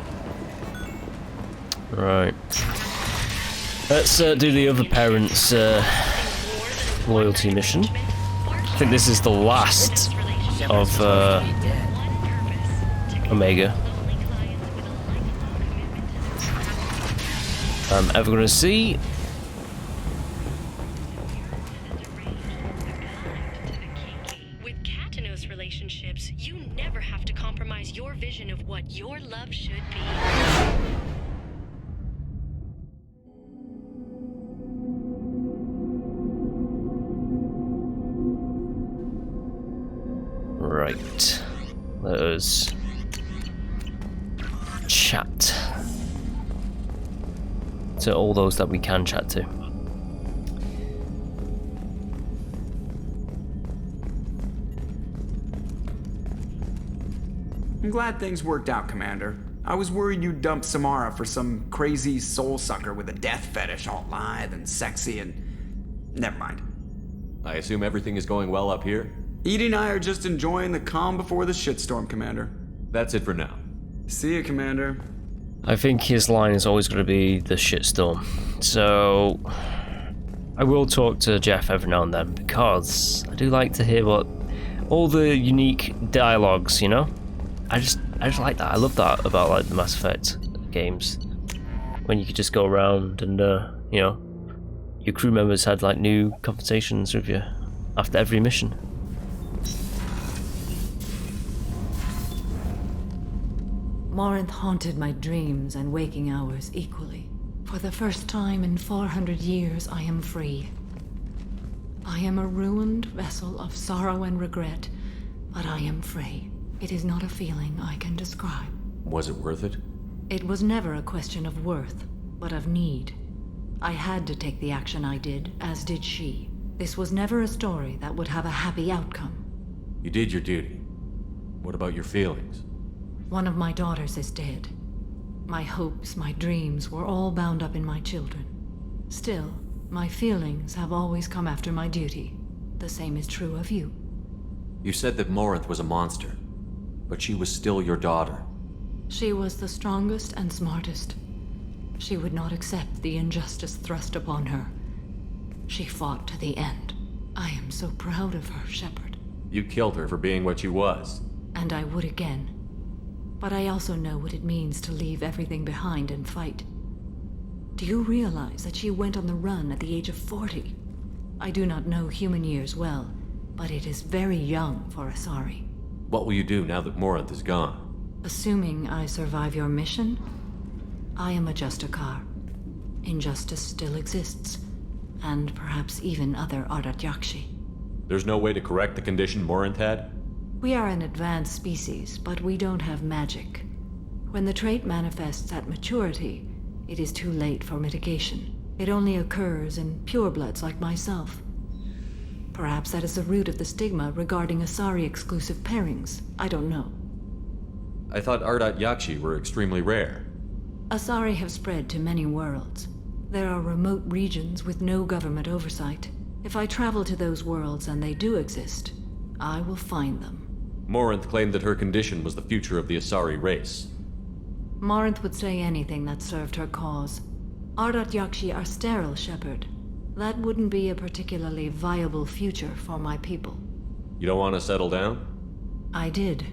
[SPEAKER 1] Right. Let's do the other parents' loyalty mission. I think this is the last of Omega I'm ever gonna see.
[SPEAKER 20] With Katanos relationships, you never have to compromise your vision of what your love should be.
[SPEAKER 1] Right. Let us chat to all those that we can chat to.
[SPEAKER 7] I'm glad things worked out, Commander. I was worried you'd dump Samara for some crazy soul sucker with a death fetish, all lithe and sexy and... Never mind.
[SPEAKER 4] I assume everything is going well up here?
[SPEAKER 7] Edie and I are just enjoying the calm before the shitstorm, Commander.
[SPEAKER 4] That's it for now.
[SPEAKER 7] See you, Commander.
[SPEAKER 1] I think his line is always going to be the shitstorm. So I will talk to Jeff every now and then because I do like to hear what all the unique dialogues, you know? I just like that. I love that about like the Mass Effect games. When you could just go around and you know, your crew members had like new conversations with you after every mission.
[SPEAKER 8] Morinth haunted my dreams and waking hours equally. For the first time in 400 years, I am free. I am a ruined vessel of sorrow and regret, but I am free. It is not a feeling I can describe.
[SPEAKER 4] Was it worth it?
[SPEAKER 8] It was never a question of worth, but of need. I had to take the action I did, as did she. This was never a story that would have a happy outcome.
[SPEAKER 4] You did your duty. What about your feelings?
[SPEAKER 8] One of my daughters is dead. My hopes, my dreams were all bound up in my children. Still, my feelings have always come after my duty. The same is true of you.
[SPEAKER 4] You said that Morinth was a monster, but she was still your daughter.
[SPEAKER 8] She was the strongest and smartest. She would not accept the injustice thrust upon her. She fought to the end. I am so proud of her, Shepard.
[SPEAKER 4] You killed her for being what she was.
[SPEAKER 8] And I would again. But I also know what it means to leave everything behind and fight. Do you realize that she went on the run at the age of 40? I do not know human years well, but it is very young for Asari.
[SPEAKER 4] What will you do now that Morinth is gone?
[SPEAKER 8] Assuming I survive your mission, I am a Justikar. Injustice still exists, and perhaps even other Ardat Yakshi.
[SPEAKER 4] There's no way to correct the condition Morinth had?
[SPEAKER 8] We are an advanced species, but we don't have magic. When the trait manifests at maturity, it is too late for mitigation. It only occurs in purebloods like myself. Perhaps that is the root of the stigma regarding Asari-exclusive pairings. I don't know.
[SPEAKER 4] I thought Ardat Yakshi were extremely rare.
[SPEAKER 8] Asari have spread to many worlds. There are remote regions with no government oversight. If I travel to those worlds and they do exist, I will find them.
[SPEAKER 4] Morinth claimed that her condition was the future of the Asari race.
[SPEAKER 8] Morinth would say anything that served her cause. Ardat Yakshi are sterile, Shepard. That wouldn't be a particularly viable future for my people.
[SPEAKER 4] You don't want to settle down?
[SPEAKER 8] I did.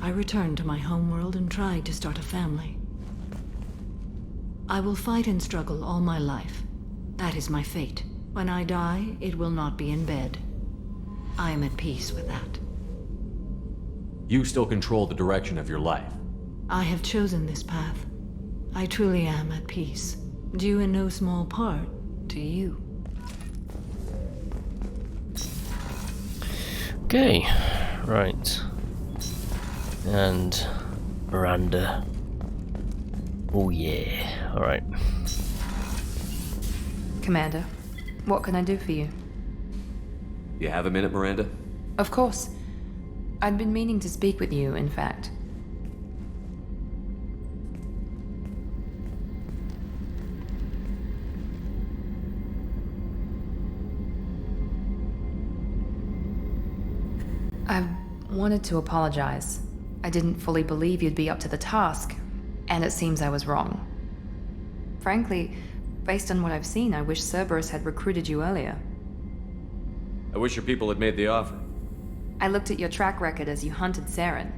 [SPEAKER 8] I returned to my homeworld and tried to start a family. I will fight and struggle all my life. That is my fate. When I die, it will not be in bed. I am at peace with that.
[SPEAKER 4] You still control the direction of your life.
[SPEAKER 8] I have chosen this path. I truly am at peace. Due in no small part to you.
[SPEAKER 1] Okay, right. And Miranda. Oh yeah, alright.
[SPEAKER 9] Commander, what can I do for you?
[SPEAKER 4] You have a minute, Miranda?
[SPEAKER 9] Of course. I'd been meaning to speak with you, in fact. I wanted to apologize. I didn't fully believe you'd be up to the task, and it seems I was wrong. Frankly, based on what I've seen, I wish Cerberus had recruited you earlier.
[SPEAKER 4] I wish your people had made the offer.
[SPEAKER 9] I looked at your track record as you hunted Saren.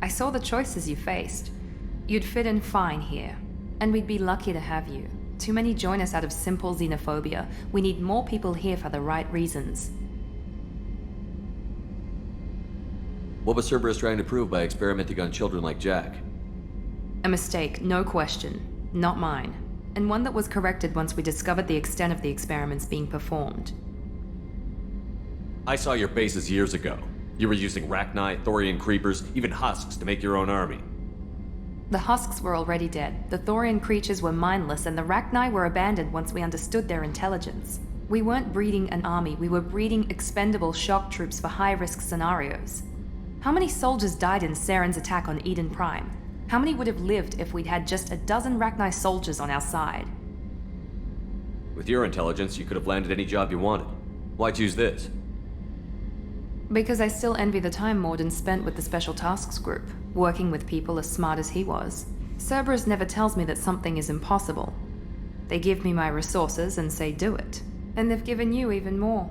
[SPEAKER 9] I saw the choices you faced. You'd fit in fine here, and we'd be lucky to have you. Too many join us out of simple xenophobia. We need more people here for the right reasons.
[SPEAKER 4] What was Cerberus trying to prove by experimenting on children like Jack?
[SPEAKER 9] A mistake, no question. Not mine. And one that was corrected once we discovered the extent of the experiments being performed.
[SPEAKER 4] I saw your bases years ago. You were using Rachni, Thorian creepers, even husks to make your own army.
[SPEAKER 9] The husks were already dead, the Thorian creatures were mindless, and the Rachni were abandoned once we understood their intelligence. We weren't breeding an army, we were breeding expendable shock troops for high-risk scenarios. How many soldiers died in Saren's attack on Eden Prime? How many would have lived if we'd had just a dozen Rachni soldiers on our side?
[SPEAKER 4] With your intelligence, you could have landed any job you wanted. Why choose this?
[SPEAKER 9] Because I still envy the time Morden spent with the Special Tasks Group, working with people as smart as he was. Cerberus never tells me that something is impossible. They give me my resources and say do it. And they've given you even more.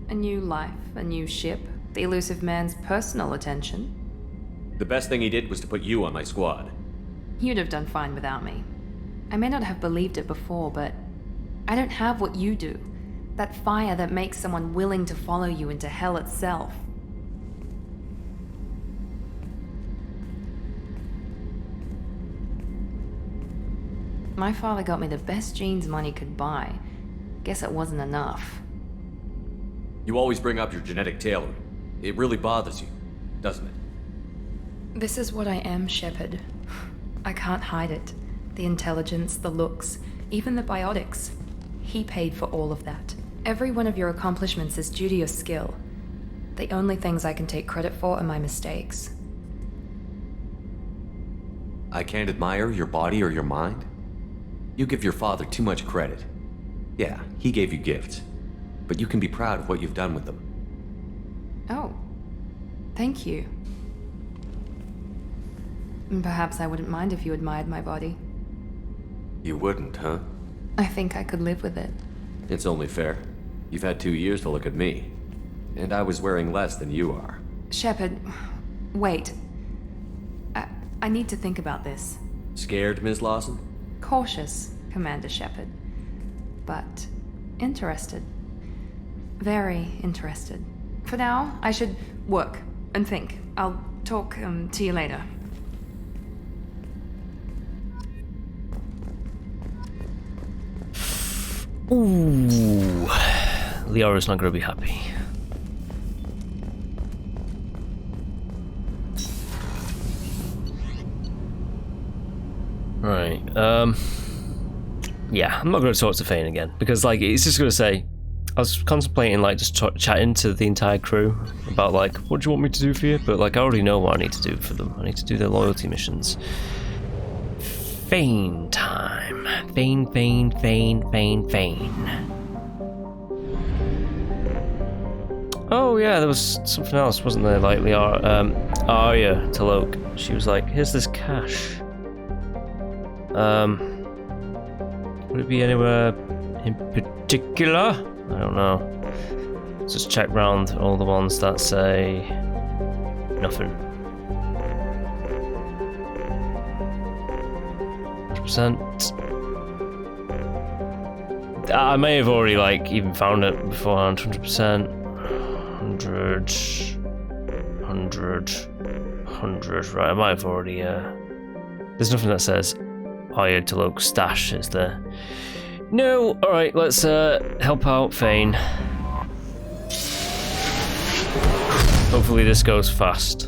[SPEAKER 9] A new life, a new ship, the elusive man's personal attention.
[SPEAKER 4] The best thing he did was to put you on my squad.
[SPEAKER 9] You'd have done fine without me. I may not have believed it before, but I don't have what you do. That fire that makes someone willing to follow you into hell itself. My father got me the best jeans money could buy. Guess it wasn't enough.
[SPEAKER 4] You always bring up your genetic tailoring. It really bothers you, doesn't it?
[SPEAKER 9] This is what I am, Shepard. I can't hide it. The intelligence, the looks, even the biotics. He paid for all of that. Every one of your accomplishments is due to your skill. The only things I can take credit for are my mistakes.
[SPEAKER 4] I can't admire your body or your mind? You give your father too much credit. Yeah, he gave you gifts, but you can be proud of what you've done with them.
[SPEAKER 9] Oh, thank you. Perhaps I wouldn't mind if you admired my body.
[SPEAKER 4] You wouldn't, huh?
[SPEAKER 9] I think I could live with it.
[SPEAKER 4] It's only fair. You've had 2 years to look at me, and I was wearing less than you are.
[SPEAKER 9] Shepard, wait. I need to think about this.
[SPEAKER 4] Scared, Ms. Lawson?
[SPEAKER 9] Cautious, Commander Shepard. But interested. Very interested. For now, I should work and think. I'll talk to you later.
[SPEAKER 1] Ooh, Liara's not going to be happy. Right, yeah, I'm not going to talk to Fane again, because, like, it's just going to say, I was contemplating, like, just chatting to the entire crew about, like, what do you want me to do for you? But, like, I already know what I need to do for them. I need to do their loyalty missions. Fane time. Fane. Oh yeah, there was something else, wasn't there? Like Arya Talok. She was like, "Here's this cash. Would it be anywhere in particular? I don't know. Let's just check round all the ones that say nothing." 100%. I may have already, like, even found it beforehand. 100%. 100. Right, I might have already. There's nothing that says Arya Talok stash, is there? No. All right, let's help out Fane. Hopefully this goes fast.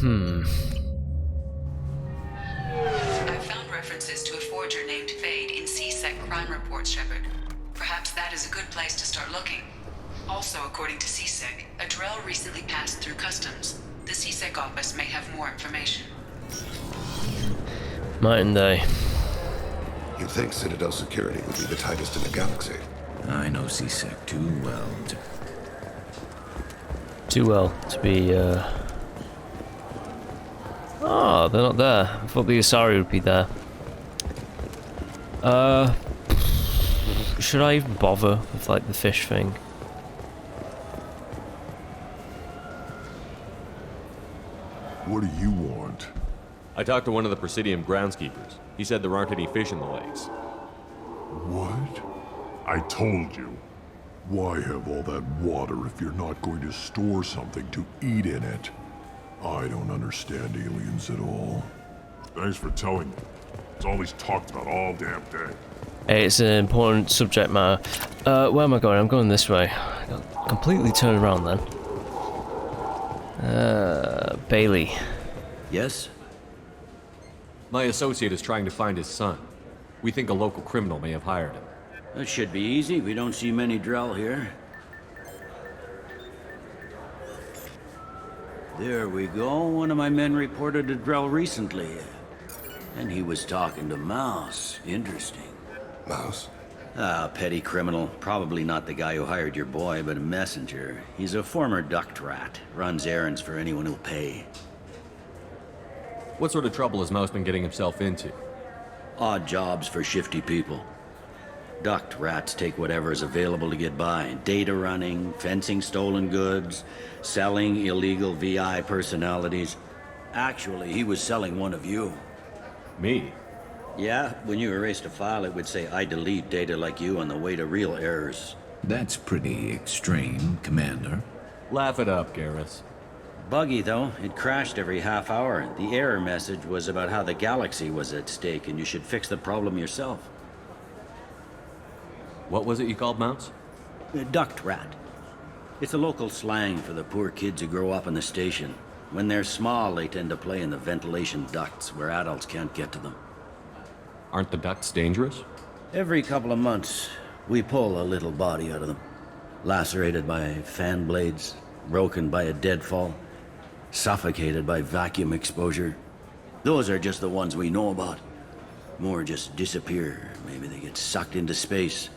[SPEAKER 6] I've found references to a forger named Fade in C-Sec crime reports, Shepard. Perhaps that is a good place to start looking. Also, according to C-Sec, a Drell recently passed through customs. The C-Sec office may have more information.
[SPEAKER 1] Mightn't they?
[SPEAKER 21] You'd think Citadel security would be the tightest in the galaxy.
[SPEAKER 22] I know C-Sec too well to...
[SPEAKER 1] Too well to be, Oh, they're not there. I thought the Asari would be there. Should I even bother with, like, the fish thing?
[SPEAKER 11] What do you want?
[SPEAKER 4] I talked to one of the Presidium groundskeepers. He said there aren't any fish in the lakes.
[SPEAKER 11] What? I told you. Why have all that water if you're not going to store something to eat in it? I don't understand aliens at all. Thanks for telling me. It's all he's talked about all damn day.
[SPEAKER 1] Hey, it's an important subject matter. Where am I going? I'm going this way. I got completely turned around then. Bailey.
[SPEAKER 22] Yes?
[SPEAKER 4] My associate is trying to find his son. We think a local criminal may have hired him.
[SPEAKER 22] That should be easy. We don't see many Drell here. There we go. One of my men reported a Drell recently. And he was talking to Mouse. Interesting.
[SPEAKER 21] Mouse?
[SPEAKER 22] Ah, petty criminal. Probably not the guy who hired your boy, but a messenger. He's a former duct rat. Runs errands for anyone who'll pay.
[SPEAKER 4] What sort of trouble has Mouse been getting himself into?
[SPEAKER 22] Odd jobs for shifty people. Duct rats take whatever is available to get by. Data running, fencing stolen goods, selling illegal VI personalities. Actually, he was selling one of you.
[SPEAKER 4] Me?
[SPEAKER 22] Yeah, when you erased a file, it would say, I delete data like you on the way to real errors. That's pretty extreme, Commander.
[SPEAKER 4] Laugh it up, Garrus.
[SPEAKER 22] Buggy, though. It crashed every half hour. The error message was about how the galaxy was at stake, and you should fix the problem yourself.
[SPEAKER 4] What was it you called Mouse?
[SPEAKER 22] Duct rat. It's a local slang for the poor kids who grow up in the station. When they're small, they tend to play in the ventilation ducts where adults can't get to them.
[SPEAKER 4] Aren't the ducts dangerous?
[SPEAKER 22] Every couple of months, we pull a little body out of them. Lacerated by fan blades, broken by a deadfall, suffocated by vacuum exposure. Those are just the ones we know about. More just disappear. Maybe they get sucked into space.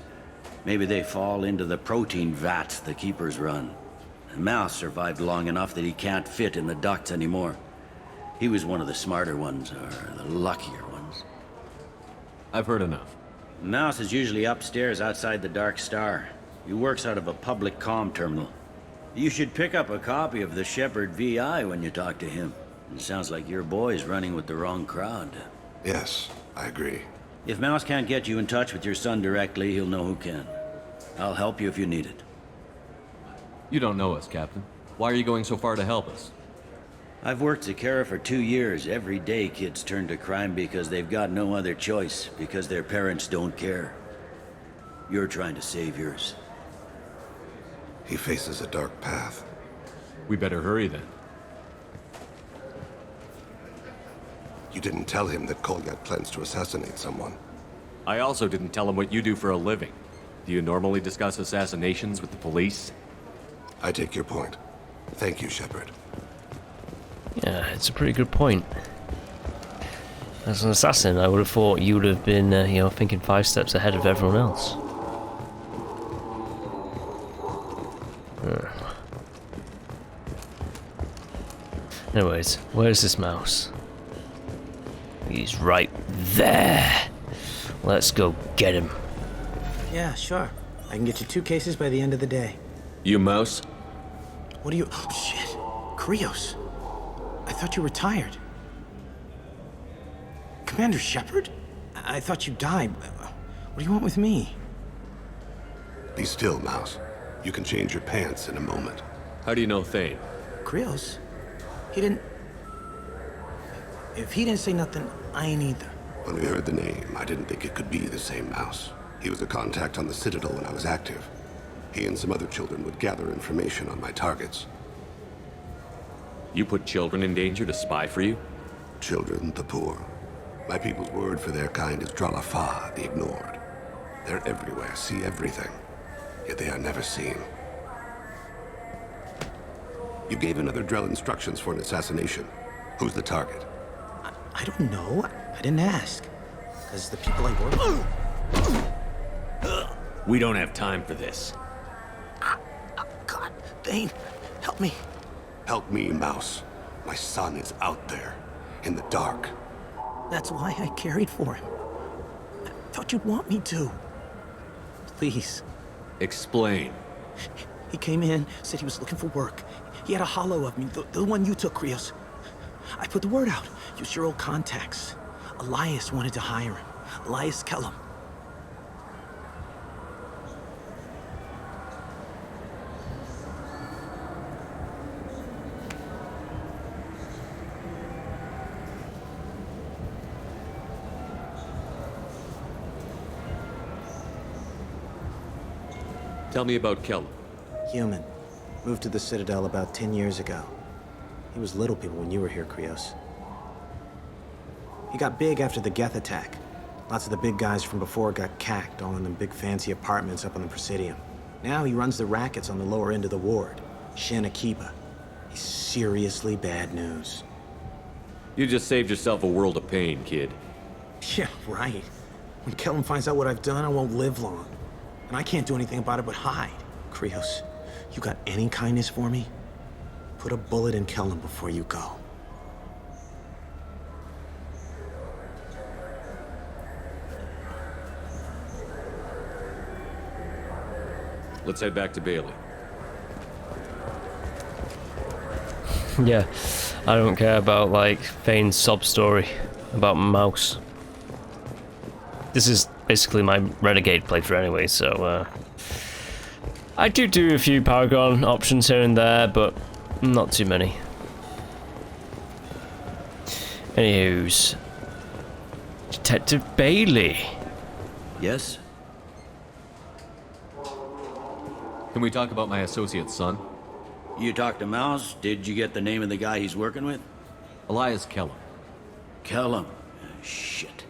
[SPEAKER 22] Maybe they fall into the protein vats the keepers run. Mouse survived long enough that he can't fit in the ducts anymore. He was one of the smarter ones, or the luckier ones.
[SPEAKER 4] I've heard enough.
[SPEAKER 22] Mouse is usually upstairs outside the Dark Star. He works out of a public comm terminal. You should pick up a copy of the Shepard VI when you talk to him. It sounds like your boy's running with the wrong crowd.
[SPEAKER 21] Yes, I agree.
[SPEAKER 22] If Mouse can't get you in touch with your son directly, he'll know who can. I'll help you if you need it.
[SPEAKER 4] You don't know us, Captain. Why are you going so far to help us?
[SPEAKER 22] I've worked at Kara for 2 years. Every day kids turn to crime because they've got no other choice, because their parents don't care. You're trying to save yours.
[SPEAKER 21] He faces a dark path.
[SPEAKER 4] We better hurry then.
[SPEAKER 21] You didn't tell him that Kolyak plans to assassinate someone.
[SPEAKER 4] I also didn't tell him what you do for a living. Do you normally discuss assassinations with the police?
[SPEAKER 21] I take your point. Thank you, Shepard.
[SPEAKER 1] Yeah, it's a pretty good point. As an assassin, I would have thought you would have been, thinking 5 steps ahead of everyone else. Anyways, where's this mouse? He's right there. Let's go get him.
[SPEAKER 23] Yeah, sure. I can get you 2 cases by the end of the day.
[SPEAKER 4] You Mouse?
[SPEAKER 23] What are you... Oh, shit. Krios. I thought you were retired. Commander Shepard? I thought you died. What do you want with me?
[SPEAKER 21] Be still, Mouse. You can change your pants in a moment.
[SPEAKER 4] How do you know Thane?
[SPEAKER 23] Krios? He didn't... If he didn't say nothing, I ain't either.
[SPEAKER 21] When we heard the name, I didn't think it could be the same Mouse. He was a contact on the Citadel when I was active. He and some other children would gather information on my targets.
[SPEAKER 4] You put children in danger to spy for you?
[SPEAKER 21] Children, the poor. My people's word for their kind is Dralafa, the ignored. They're everywhere, see everything, yet they are never seen. You gave another Drell instructions for an assassination. Who's the target?
[SPEAKER 23] I don't know. I didn't ask. Because the people I work with...
[SPEAKER 4] We don't have time for this.
[SPEAKER 23] God, Thane, help me.
[SPEAKER 21] Help me, Mouse. My son is out there, in the dark.
[SPEAKER 23] That's why I carried for him. I thought you'd want me to. Please.
[SPEAKER 4] Explain.
[SPEAKER 23] He came in, said he was looking for work. He had a hollow of me, the one you took, Krios. I put the word out. Use your old contacts. Elias wanted to hire him. Elias Kellum.
[SPEAKER 4] Tell me about Kellum.
[SPEAKER 23] Human. Moved to the Citadel about 10 years ago. He was little people when you were here, Krios. He got big after the Geth attack. Lots of the big guys from before got cacked, all in them big fancy apartments up on the Presidium. Now he runs the rackets on the lower end of the ward. Shin Akiba. He's seriously bad news.
[SPEAKER 4] You just saved yourself a world of pain, kid.
[SPEAKER 23] Yeah, right. When Kellum finds out what I've done, I won't live long. And I can't do anything about it but hide. Krios, you got any kindness for me? Put a bullet in Kellum before you go.
[SPEAKER 4] Let's head back to Bailey.
[SPEAKER 1] Yeah, I don't care about, like, Fane's sob story about Mouse. This is basically my Renegade playthrough anyway, so, I do a few Paragon options here and there, but not too many. Anywho's... Detective Bailey.
[SPEAKER 22] Yes?
[SPEAKER 4] Can we talk about my associate's son?
[SPEAKER 22] You talked to Mouse? Did you get the name of the guy he's working with?
[SPEAKER 4] Elias Kellum.
[SPEAKER 22] Kellum? Shit.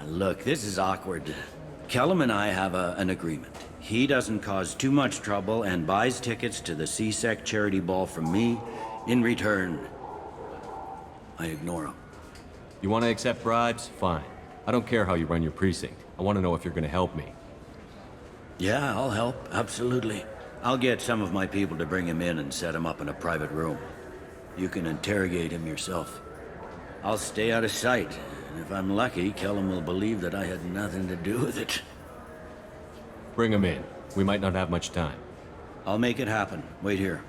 [SPEAKER 22] Look, this is awkward. Kellum and I have an agreement. He doesn't cause too much trouble and buys tickets to the C-Sec charity ball from me. In return, I ignore him.
[SPEAKER 4] You want to accept bribes? Fine. I don't care how you run your precinct. I want to know if you're going to help me.
[SPEAKER 22] Yeah, I'll help. Absolutely. I'll get some of my people to bring him in and set him up in a private room. You can interrogate him yourself. I'll stay out of sight. And if I'm lucky, Kellum will believe that I had nothing to do with it.
[SPEAKER 4] Bring him in. We might not have much time.
[SPEAKER 22] I'll make it happen. Wait here.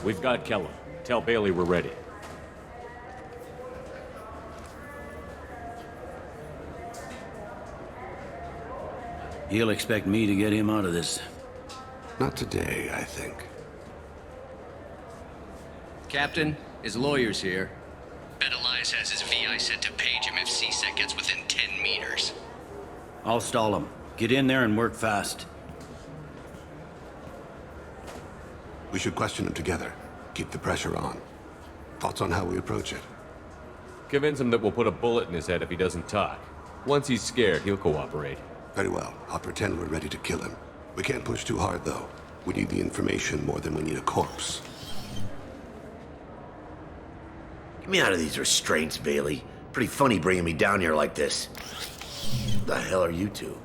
[SPEAKER 4] We've got Kellum. Tell Bailey we're ready.
[SPEAKER 22] He'll expect me to get him out of this.
[SPEAKER 21] Not today, I think.
[SPEAKER 2] Captain, his lawyer's here. Bet Elias has his VI set to page him if C-Sec gets within 10 meters.
[SPEAKER 22] I'll stall him. Get in there and work fast.
[SPEAKER 21] We should question him together. Keep the pressure on. Thoughts on how we approach it?
[SPEAKER 4] Convince him that we'll put a bullet in his head if he doesn't talk. Once he's scared, he'll cooperate.
[SPEAKER 21] Very well. I'll pretend we're ready to kill him. We can't push too hard, though. We need the information more than we need a corpse.
[SPEAKER 5] Get me out of these restraints, Bailey. Pretty funny bringing me down here like this. The hell are you two?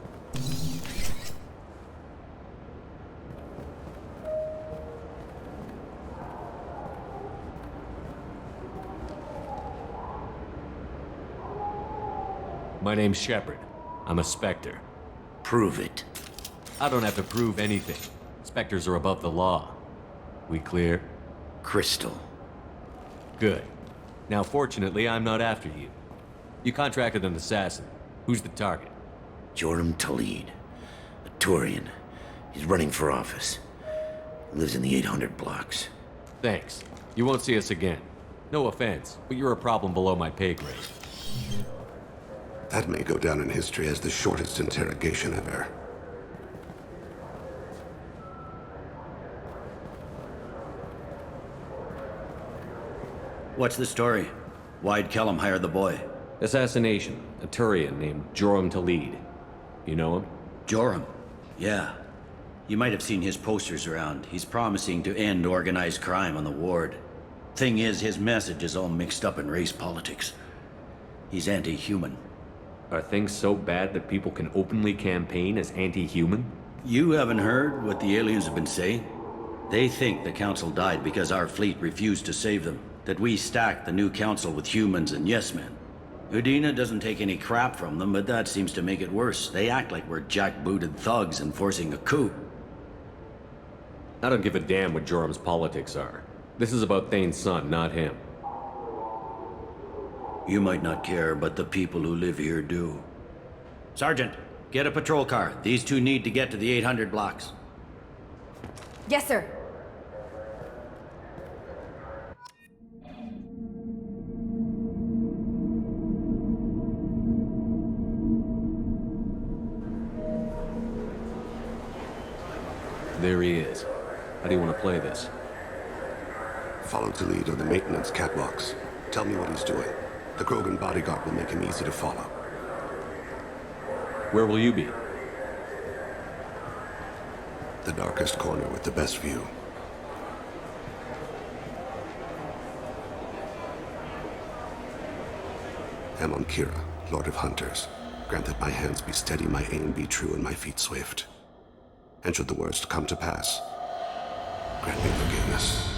[SPEAKER 4] My name's Shepard. I'm a Spectre.
[SPEAKER 5] Prove it.
[SPEAKER 4] I don't have to prove anything. Spectres are above the law. We clear?
[SPEAKER 5] Crystal.
[SPEAKER 4] Good. Now, fortunately, I'm not after you. You contracted an assassin. Who's the target?
[SPEAKER 5] Joram Talid. A Turian. He's running for office. Lives in the 800 blocks.
[SPEAKER 4] Thanks. You won't see us again. No offense, but you're a problem below my pay grade.
[SPEAKER 21] That may go down in history as the shortest interrogation ever.
[SPEAKER 22] What's the story? Why'd Kellum hire the boy?
[SPEAKER 4] Assassination. A Turian named Joram Talid. You know him?
[SPEAKER 22] Joram? Yeah. You might have seen his posters around. He's promising to end organized crime on the ward. Thing is, his message is all mixed up in race politics. He's anti-human.
[SPEAKER 4] Are things so bad that people can openly campaign as anti-human?
[SPEAKER 22] You haven't heard what the aliens have been saying? They think the council died because our fleet refused to save them. That we stacked the new council with humans and yes-men. Udina doesn't take any crap from them, but that seems to make it worse. They act like we're jackbooted thugs enforcing a coup.
[SPEAKER 4] I don't give a damn what Joram's politics are. This is about Thane's son, not him.
[SPEAKER 22] You might not care, but the people who live here do. Sergeant, get a patrol car. These two need to get to the 800 blocks.
[SPEAKER 15] Yes, sir.
[SPEAKER 4] There he is. How do you want to play this?
[SPEAKER 21] Follow the lead on the maintenance catwalks. Tell me what he's doing. The Krogan bodyguard will make him easy to follow.
[SPEAKER 4] Where will you be?
[SPEAKER 21] The darkest corner with the best view. Amon Kira, Lord of Hunters. Grant that my hands be steady, my aim be true, and my feet swift. And should the worst come to pass, grant me forgiveness.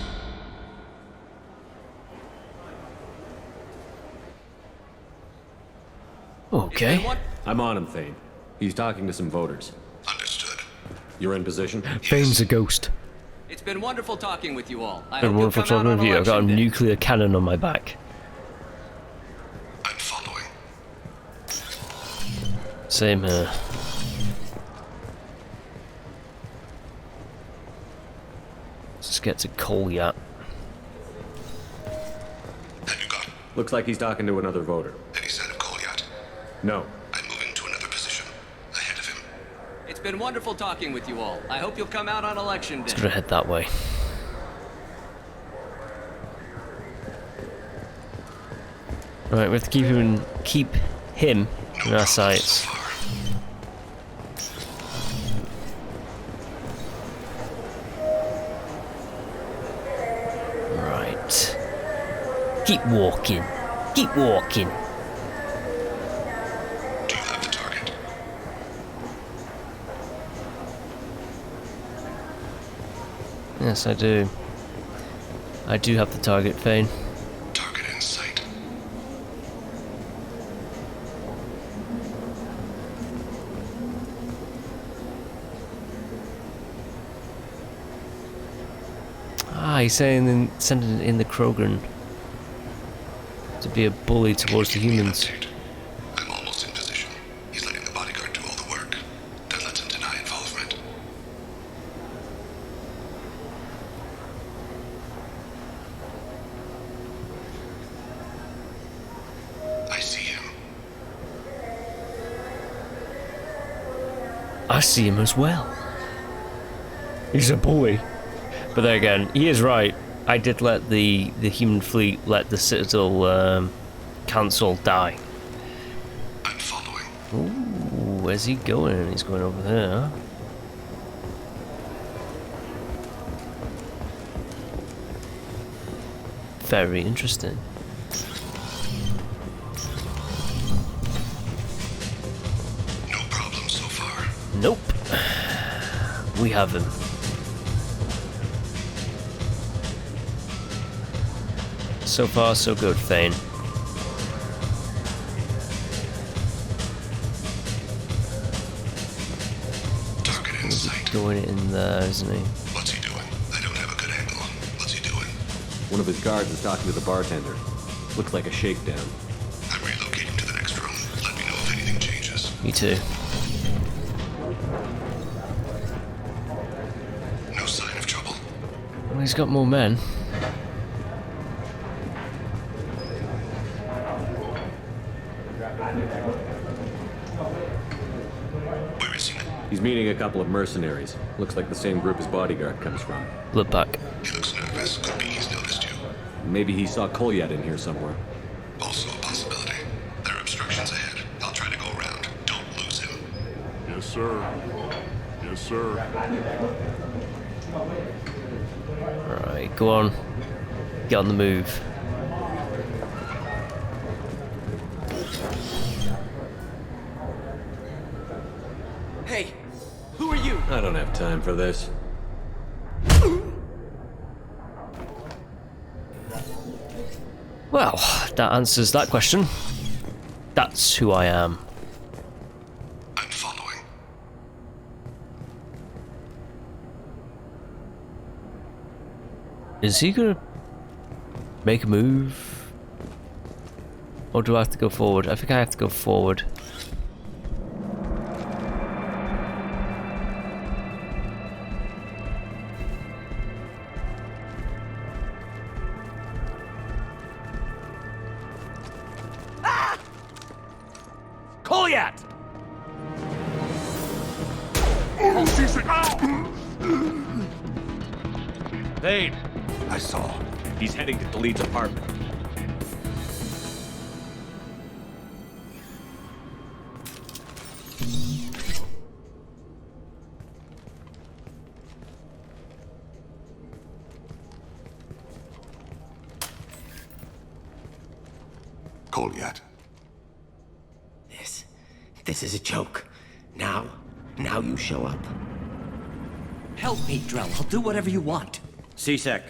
[SPEAKER 1] Okay.
[SPEAKER 4] I'm on him, Thane. He's talking to some voters.
[SPEAKER 21] Understood.
[SPEAKER 4] You're in position?
[SPEAKER 1] Thane's a ghost.
[SPEAKER 2] It's been wonderful talking with you all. I
[SPEAKER 1] Been
[SPEAKER 2] hope you'll
[SPEAKER 1] wonderful
[SPEAKER 2] come out
[SPEAKER 1] talking
[SPEAKER 2] on
[SPEAKER 1] with you. I've got a
[SPEAKER 2] election day.
[SPEAKER 1] nuclear cannon on my back.
[SPEAKER 21] I'm following.
[SPEAKER 1] Same here. Let's get to Kolyat.
[SPEAKER 4] Looks like he's talking to another voter.
[SPEAKER 21] Any sign of Kolyat?
[SPEAKER 4] No.
[SPEAKER 21] I'm moving to another position. Ahead of him.
[SPEAKER 2] It's been wonderful talking with you all. I hope you'll come out on election day.
[SPEAKER 1] Let's gonna head that way. Right, we have to keep him in our sights. Right. Keep walking. Keep walking.
[SPEAKER 21] Do you have the target?
[SPEAKER 1] Yes, I do. I do have the target, Thane.
[SPEAKER 21] Target in sight.
[SPEAKER 1] Ah, he's saying sending in the Krogan to be a bully towards the humans.
[SPEAKER 21] I'm almost in position. He's letting the bodyguard do all the work. That lets him deny involvement. I see him.
[SPEAKER 1] I see him as well. He's a bully. But there again, he is right. I did let the human fleet let the Citadel Council die.
[SPEAKER 21] I'm following.
[SPEAKER 1] Ooh, where's he going? He's going over there. Very interesting.
[SPEAKER 21] No problem so far.
[SPEAKER 1] Nope. We have him. So far, so good, Thane.
[SPEAKER 21] Target in sight.
[SPEAKER 1] Going in there, isn't he?
[SPEAKER 21] What's he doing? I don't have a good angle. What's he doing?
[SPEAKER 4] One of his guards is talking to the bartender. Looks like a shakedown.
[SPEAKER 21] I'm relocating to the next room. Let me know if anything changes.
[SPEAKER 1] Me too.
[SPEAKER 21] No sign of trouble.
[SPEAKER 1] Well, he's got more men.
[SPEAKER 4] a couple of mercenaries. Looks like the same group his bodyguard comes from.
[SPEAKER 1] Look back.
[SPEAKER 21] He looks nervous. Could be he's noticed you.
[SPEAKER 4] Maybe he saw Kolyat in here somewhere.
[SPEAKER 21] Also a possibility. There are obstructions ahead. I'll try to go around. Don't lose him.
[SPEAKER 11] Yes, sir. Yes, sir.
[SPEAKER 1] Right, go on. Get on the move.
[SPEAKER 23] Hey, who are you?
[SPEAKER 4] I don't have time for this.
[SPEAKER 1] Well, that answers that question. That's who I am.
[SPEAKER 21] I'm following.
[SPEAKER 1] Is he gonna make a move? Or do I have to go forward? I think I have to go forward.
[SPEAKER 23] Kolyat!
[SPEAKER 4] Thane!
[SPEAKER 21] I saw.
[SPEAKER 4] He's heading to Khalid's apartment.
[SPEAKER 21] Kolyat.
[SPEAKER 5] This is a joke. Now you show up.
[SPEAKER 14] Help me, Drell. I'll do whatever you want.
[SPEAKER 22] C-Sec,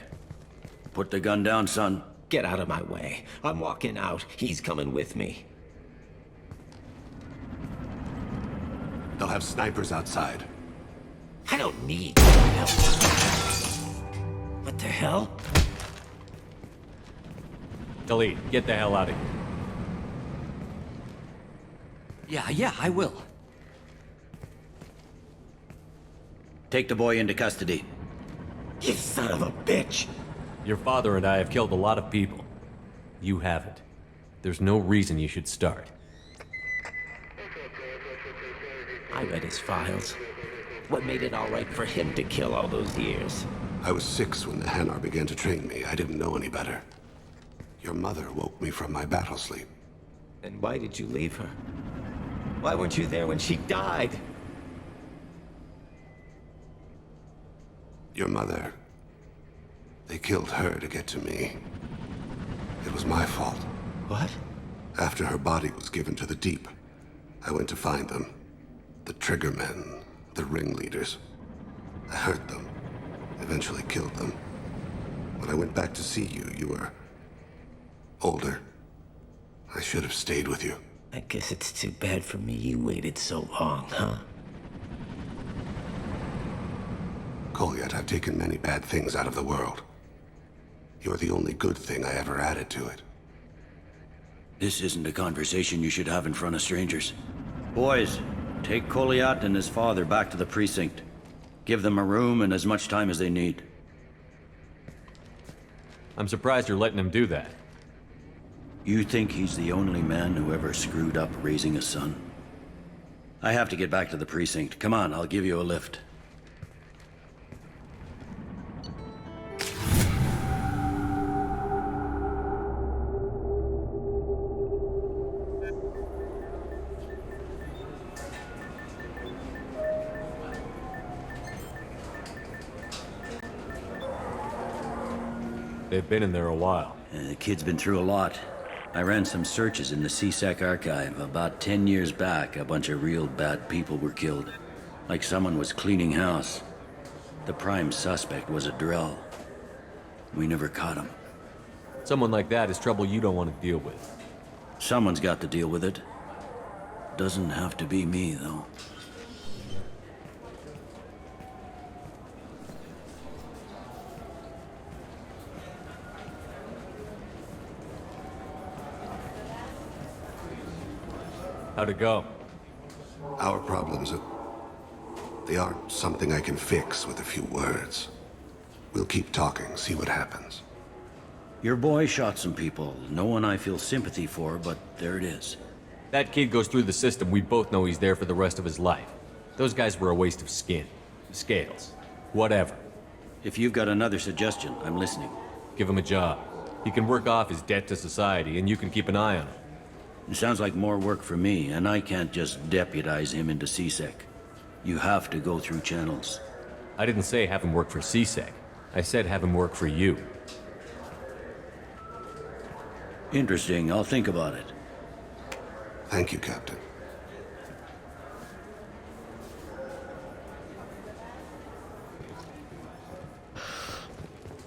[SPEAKER 22] put the gun down, son.
[SPEAKER 5] Get out of my way. I'm walking out. He's coming with me.
[SPEAKER 21] They'll have snipers outside.
[SPEAKER 5] I don't need help. What the hell?
[SPEAKER 4] Khalid, get the hell out of here.
[SPEAKER 14] Yeah, I will.
[SPEAKER 22] Take the boy into custody.
[SPEAKER 5] You son of a bitch!
[SPEAKER 4] Your father and I have killed a lot of people. You haven't. There's no reason you should start.
[SPEAKER 5] I read his files. What made it all right for him to kill all those years?
[SPEAKER 21] I was 6 when the Hanar began to train me. I didn't know any better. Your mother woke me from my battle sleep.
[SPEAKER 5] And why did you leave her? Why weren't you there when she died?
[SPEAKER 21] Your mother. They killed her to get to me. It was my fault.
[SPEAKER 5] What?
[SPEAKER 21] After her body was given to the deep, I went to find them. The triggermen, the ringleaders. I hurt them, eventually killed them. When I went back to see you, you were older. I should have stayed with you.
[SPEAKER 5] I guess it's too bad for me you waited so long, huh?
[SPEAKER 21] Kolyat, I've taken many bad things out of the world. You're the only good thing I ever added to it.
[SPEAKER 22] This isn't a conversation you should have in front of strangers. Boys, take Kolyat and his father back to the precinct. Give them a room and as much time as they need.
[SPEAKER 4] I'm surprised you're letting him do that.
[SPEAKER 22] You think he's the only man who ever screwed up raising a son? I have to get back to the precinct. Come on, I'll give you a lift.
[SPEAKER 4] They've been in there a while.
[SPEAKER 22] The kid's been through a lot. I ran some searches in the C-Sec archive. About 10 years back, a bunch of real bad people were killed. Like someone was cleaning house. The prime suspect was a Drell. We never caught him.
[SPEAKER 4] Someone like that is trouble you don't want to deal with.
[SPEAKER 22] Someone's got to deal with it. Doesn't have to be me, though.
[SPEAKER 4] How'd it go?
[SPEAKER 21] Our problems they aren't something I can fix with a few words. We'll keep talking, see what happens.
[SPEAKER 22] Your boy shot some people. No one I feel sympathy for, but there it is.
[SPEAKER 4] That kid goes through the system. We both know he's there for the rest of his life. Those guys were a waste of skin. Scales. Whatever.
[SPEAKER 22] If you've got another suggestion, I'm listening.
[SPEAKER 4] Give him a job. He can work off his debt to society, and you can keep an eye on him.
[SPEAKER 22] It sounds like more work for me, and I can't just deputize him into CSEC. You have to go through channels.
[SPEAKER 4] I didn't say have him work for CSEC. I said have him work for you.
[SPEAKER 22] Interesting. I'll think about it.
[SPEAKER 21] Thank you, Captain.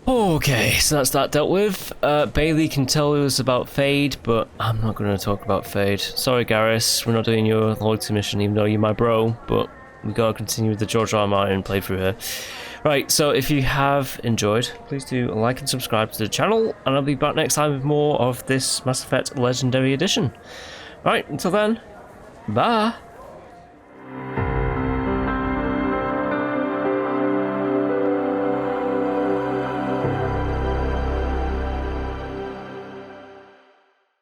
[SPEAKER 1] Okay, so that's that dealt with. Bailey can tell us about Fade, but I'm not going to talk about Fade. Sorry, Garrus, we're not doing your loyalty mission, even though you're my bro, but we gotta continue with the George R. R. Martin playthrough here. Right, so if you have enjoyed, please do like and subscribe to the channel, and I'll be back next time with more of this Mass Effect Legendary Edition. Right, until then, bye!